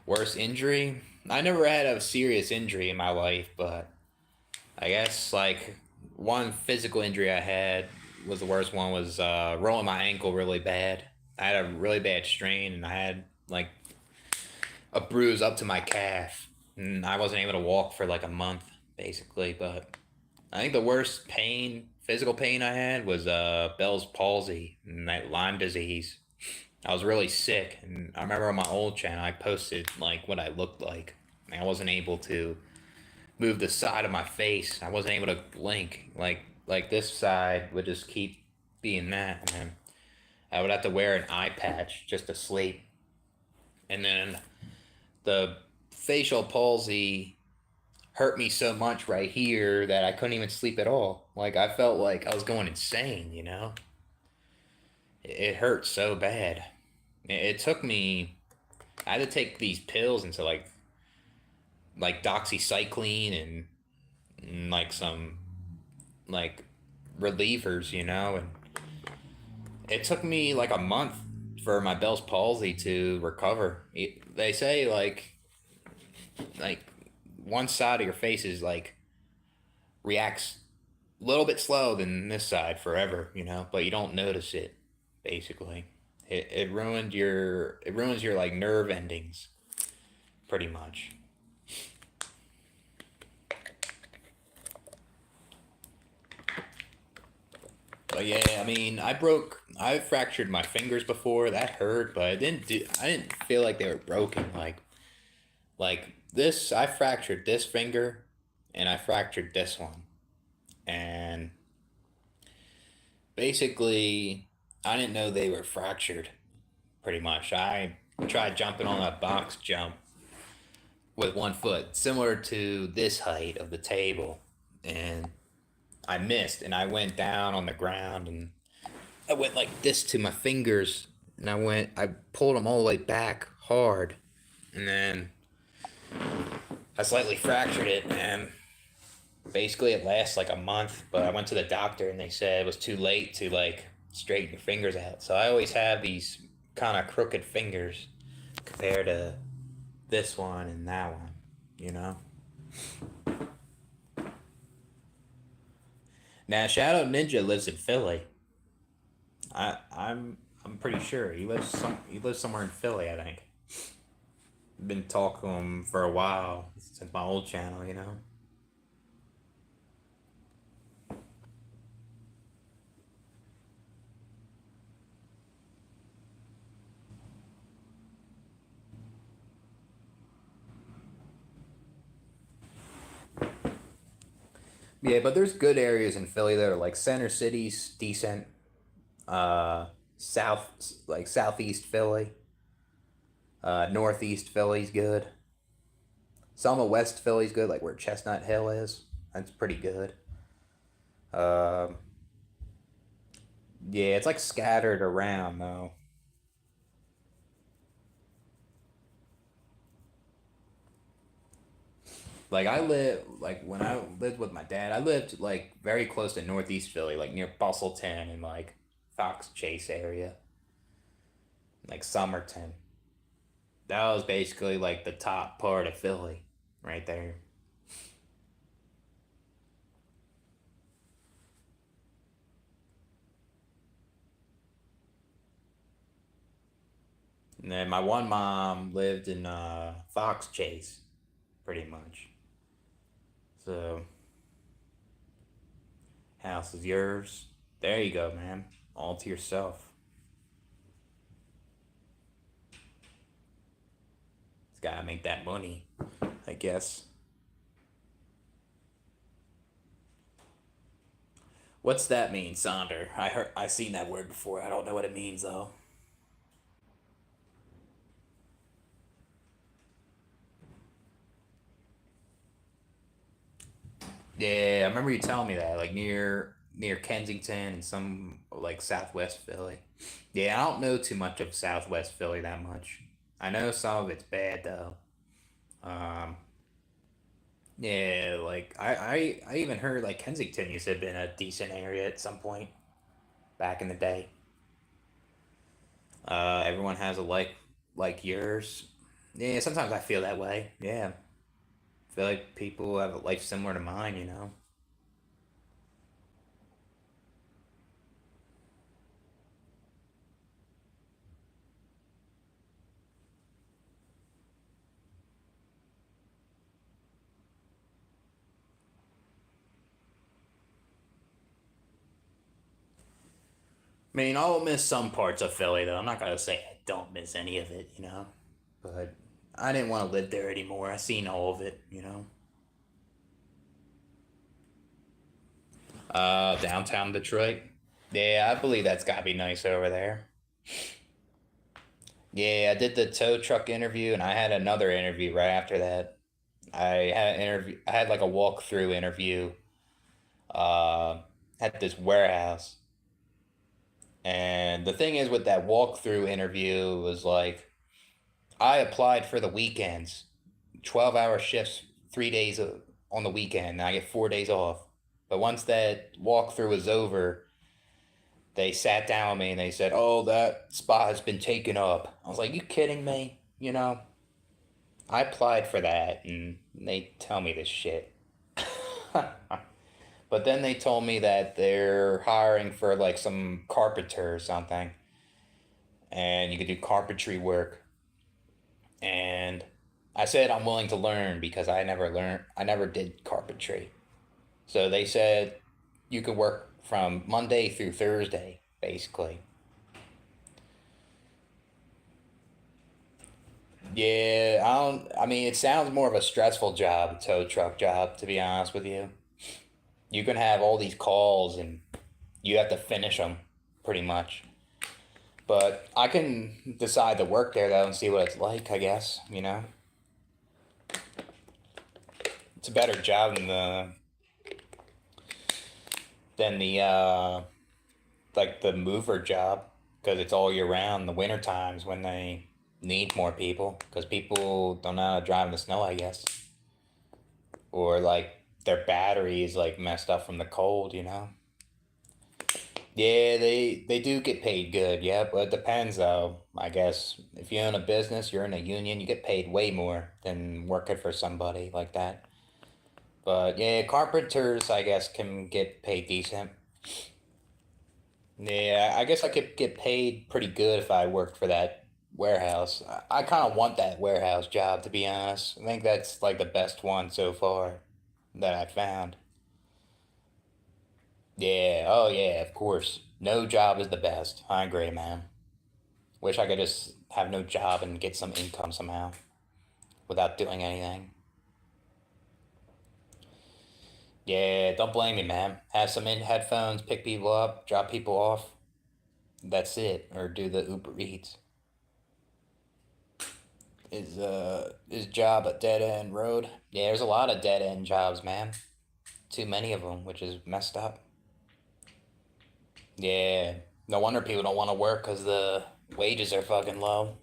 worst injury? I never had a serious injury in my life, but I guess like one physical injury I had was the worst one was rolling my ankle really bad. I had a really bad strain and I had like a bruise up to my calf and I wasn't able to walk for like a month basically. But I think the worst pain, physical pain I had was Bell's palsy and that Lyme disease. I was really sick, and I remember on my old channel I posted like what I looked like. I wasn't able to move the side of my face. I wasn't able to blink. Like this side would just keep being that, and then I would have to wear an eye patch just to sleep. And then the facial palsy hurt me so much right here that I couldn't even sleep at all. Like I felt like I was going insane, you know? It hurt so bad. It took me I had to take these pills into like doxycycline and like some like relievers, you know, and it took me like a month for my Bell's palsy to recover. They say like one side of your face is like reacts a little bit slow than this side forever, you know, but you don't notice it basically. It ruins your like nerve endings pretty much. But yeah, I mean, I fractured my fingers before. That hurt, but I didn't feel like they were broken. Like this, I fractured this finger, and I fractured this one, and basically, I didn't know they were fractured. Pretty much, I tried jumping on a box jump with one foot, similar to this height of the table, and I missed, and I went down on the ground and I went like this to my fingers, and I pulled them all the way back hard, and then I slightly fractured it, and basically it lasts like a month. But I went to the doctor, and they said it was too late to like straighten your fingers out. So I always have these kind of crooked fingers compared to this one and that one, you know. Now Shadow Ninja lives in Philly. I'm pretty sure he lives somewhere in Philly. I think. Been talking to him for a while since my old channel, you know. Yeah, but there's good areas in Philly that are like Center City's decent. Uh, South like Southeast Philly, Northeast Philly's good. Some of West Philly's good, like where Chestnut Hill is. That's pretty good. Um, yeah, it's like scattered around though. Like I live like when I lived with my dad, I lived like very close to Northeast Philly, like near Bustleton and like Fox Chase area, like Somerton. That was basically like the top part of Philly, right there. And then my one mom lived in Fox Chase, pretty much. So house is yours. There you go, man. All to yourself. It's gotta make that money, I guess. What's that mean, Sonder? I seen that word before. I don't know what it means though. Yeah, I remember you telling me that, like near Kensington and some like Southwest Philly. Yeah, I don't know too much of Southwest Philly that much. I know some of it's bad though. Um, yeah, like I even heard like Kensington used to have been a decent area at some point back in the day. Everyone has a like yours. Yeah, sometimes I feel that way. Yeah, I feel like people have a life similar to mine. You know. I mean, I'll miss some parts of Philly though. I'm not gonna say I don't miss any of it. You know, but I didn't want to live there anymore. I seen all of it. You know. Downtown Detroit. Yeah, I believe that's gotta be nice over there. Yeah, I did the tow truck interview, and I had another interview right after that. I had an interview. I had like a walkthrough interview uh, at this warehouse, and the thing is with that walkthrough interview was like I applied for the weekends, 12-hour shifts, 3 days on the weekend. And I get 4 days off. But once that walkthrough was over, they sat down with me and they said, "Oh, that spot has been taken up." I was like, "You kidding me?" You know, I applied for that, and they tell me this shit. But then they told me that they're hiring for like some carpenter or something, and you could do carpentry work. And I said I'm willing to learn because I never learned, I never did carpentry. So they said you could work from Monday through Thursday, basically. Yeah, I don't. I mean, it sounds more of a stressful job, a tow truck job, to be honest with you. You can have all these calls and you have to finish them, pretty much. But I can decide to work there though and see what it's like. I guess you know it's a better job than the like the mover job because it's all year round. The winter times when they need more people because people don't know how to drive in the snow. I guess or like their battery is like messed up from the cold. You know. Yeah, they do get paid good. Yeah, but it depends though. I guess if you own a business, you're in a union, you get paid way more than working for somebody like that. But yeah, carpenters I guess can get paid decent. Yeah, I guess I could get paid pretty good if I worked for that warehouse. I kind of want that warehouse job to be honest. I think that's like the best one so far that I found. Yeah, oh yeah, of course. No job is the best. I agree, man. Wish I could just have no job and get some income somehow without doing anything. Yeah, don't blame me, man. Have some in headphones, pick people up, drop people off. That's it. Or do the Uber Eats. Is job a dead end road? Yeah, there's a lot of dead end jobs, man. Too many of them, which is messed up. Yeah, no wonder people don't want to work because the wages are fucking low.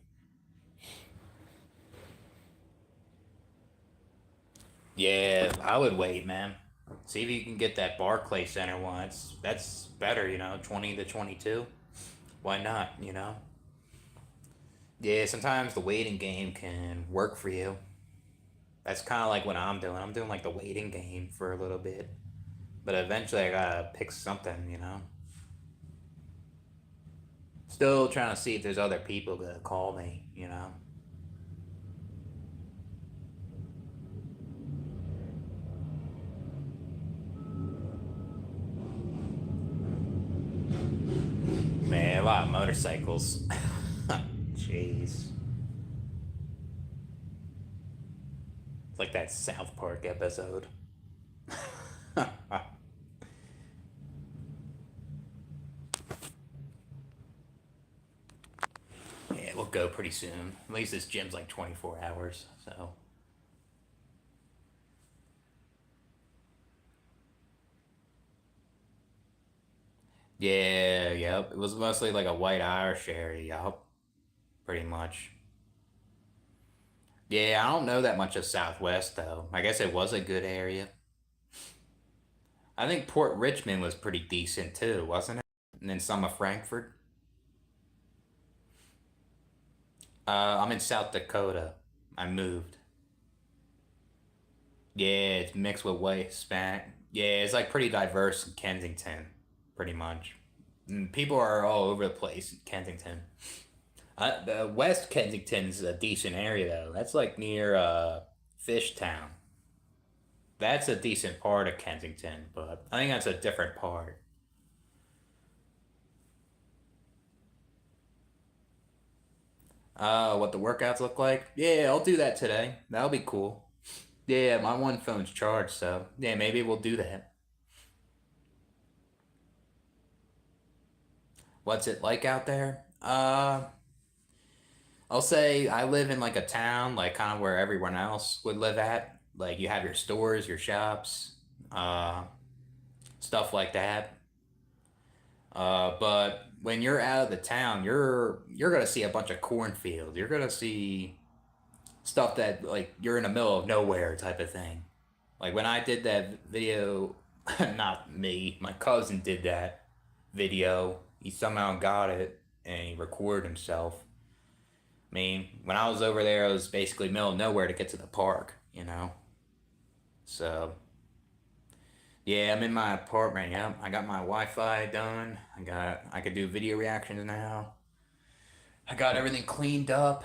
Yeah, I would wait, man. See if you can get that Barclay Center one. That's better, 20 to 22. Why not, Yeah, sometimes the waiting game can work for you. That's kind of like what I'm doing. I'm doing like the waiting game for a little bit, but eventually I gotta pick something. Still trying to see if there's other people that call me. Man, a lot of motorcycles. Jeez. It's like that South Park episode. Yeah, we'll go pretty soon. At least this gym's like 24 hours, so. Yeah, yep. It was mostly like a white Irish area, yep. Pretty much. Yeah, I don't know that much of Southwest though. I guess it was a good area. I think Port Richmond was pretty decent too, wasn't it? And then some of Frankfurt. I'm in South Dakota. I moved. Yeah, it's mixed with white, Hispanic. Yeah, it's like pretty diverse in Kensington, pretty much. And people are all over the place in Kensington. The West Kensington's a decent area though. That's like near Fishtown. That's a decent part of Kensington, but I think that's a different part. What the workouts look like? Yeah, I'll do that today. That'll be cool. Yeah, my one phone's charged, so yeah, maybe we'll do that. What's it like out there? I'll say I live in like a town, like kind of where everyone else would live at. Like you have your stores, your shops, uh, stuff like that. But when you're out of the town, you're gonna see a bunch of cornfields. You're gonna see stuff that like you're in the middle of nowhere type of thing. Like when I did that video, not me, my cousin did that video. He somehow got it and he recorded himself. I mean, when I was over there, it was basically middle of nowhere to get to the park. So yeah, I'm in my apartment. Yeah, I got my Wi-Fi done. I could do video reactions now. I got everything cleaned up.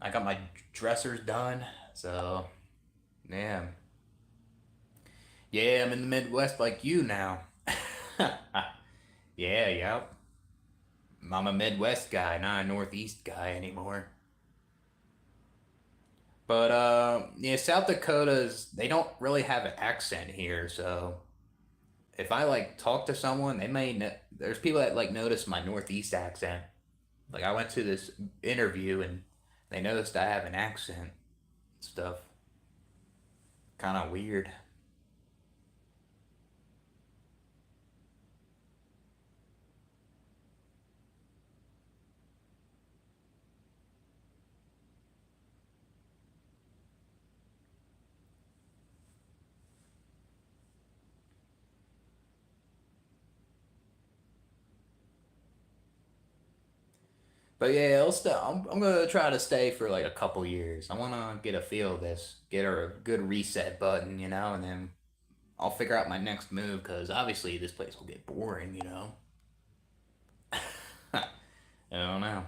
I got my dressers done. So yeah, yeah, I'm in the Midwest like you now. Yeah, yep. I'm a Midwest guy, not a Northeast guy anymore. But yeah, South Dakotas, they don't really have an accent here, so if I like talk to someone, there's people that like notice my Northeast accent. Like I went to this interview and they noticed I have an accent and stuff. Kind of weird. But yeah, I'm gonna try to stay for like a couple years. I wanna get a feel of this, get a good reset button, and then I'll figure out my next move because obviously this place will get boring. I don't know.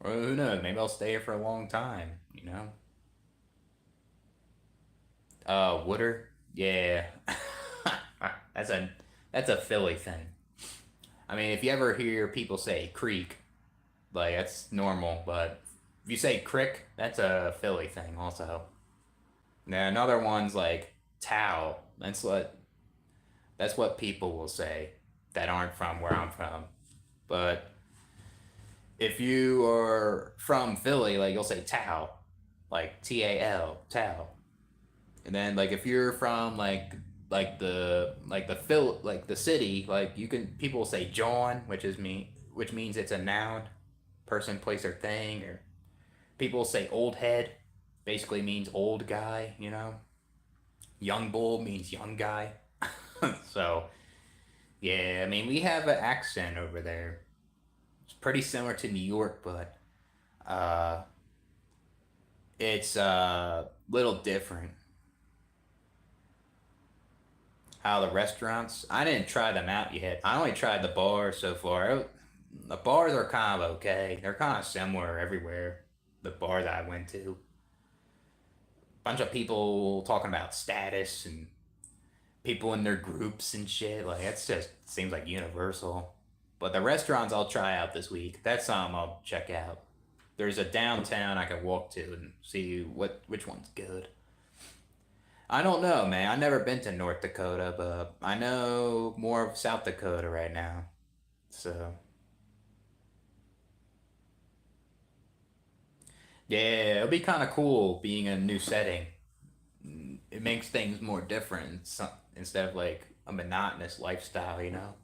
Well, who knows? Maybe I'll stay here for a long time. Wooder? Yeah. That's a that's a Philly thing. I mean, if you ever hear people say creek, like that's normal, but if you say crick, that's a Philly thing also. Now another one's like towel. That's what people will say that aren't from where I'm from. But if you are from Philly, like you'll say Tao, like Tal, Tao. And then like if you're from like the city, like you can people will say John, which means it's a noun, person, place, or thing, or people will say old head, basically means old guy, you know. Young bull means young guy. So yeah, I mean we have an accent over there. It's pretty similar to New York, but uh it's little different. How the restaurants? I didn't try them out yet. I only tried the bars so far. The bars are kind of okay. They're kind of similar everywhere. The bar that I went to, bunch of people talking about status and people in their groups and shit. Like it's just seems like universal. But the restaurants I'll try out this week. That's something I'll check out. There's a downtown I can walk to and see which one's good. I don't know, man. I've never been to North Dakota, but I know more of South Dakota right now. So, yeah, it'll be kind of cool being in a new setting. It makes things more different instead of like a monotonous lifestyle, you know?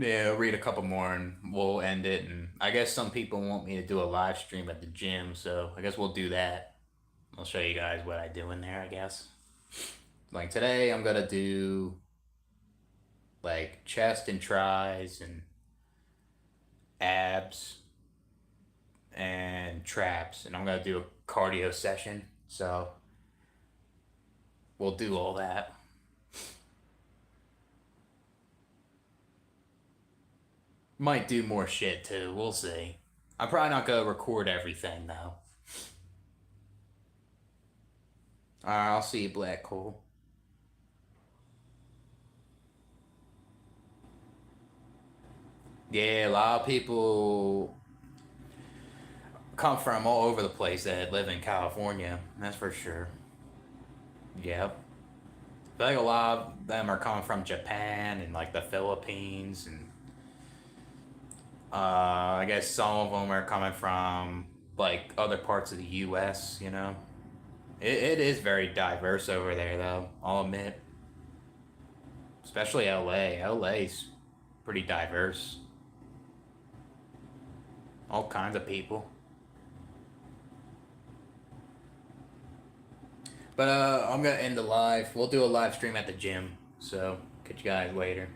Yeah, I'll read a couple more and we'll end it. And I guess some people want me to do a live stream at the gym, so I guess we'll do that. I'll show you guys what I do in there, I guess. Like today, I'm gonna do like chest and tries and abs and traps, and I'm gonna do a cardio session. So we'll do all that. Might do more shit too. We'll see. I'm probably not gonna record everything though. All right, I'll see you, Black Hole. Yeah, a lot of people come from all over the place that live in California. That's for sure. Yep. I feel like a lot of them are coming from Japan and like the Philippines, and I guess some of them are coming from like other parts of the U.S. You know, it is very diverse over there, though. I'll admit, especially L.A. LA's pretty diverse. All kinds of people. But I'm gonna end the live. We'll do a live stream at the gym. So catch you guys later.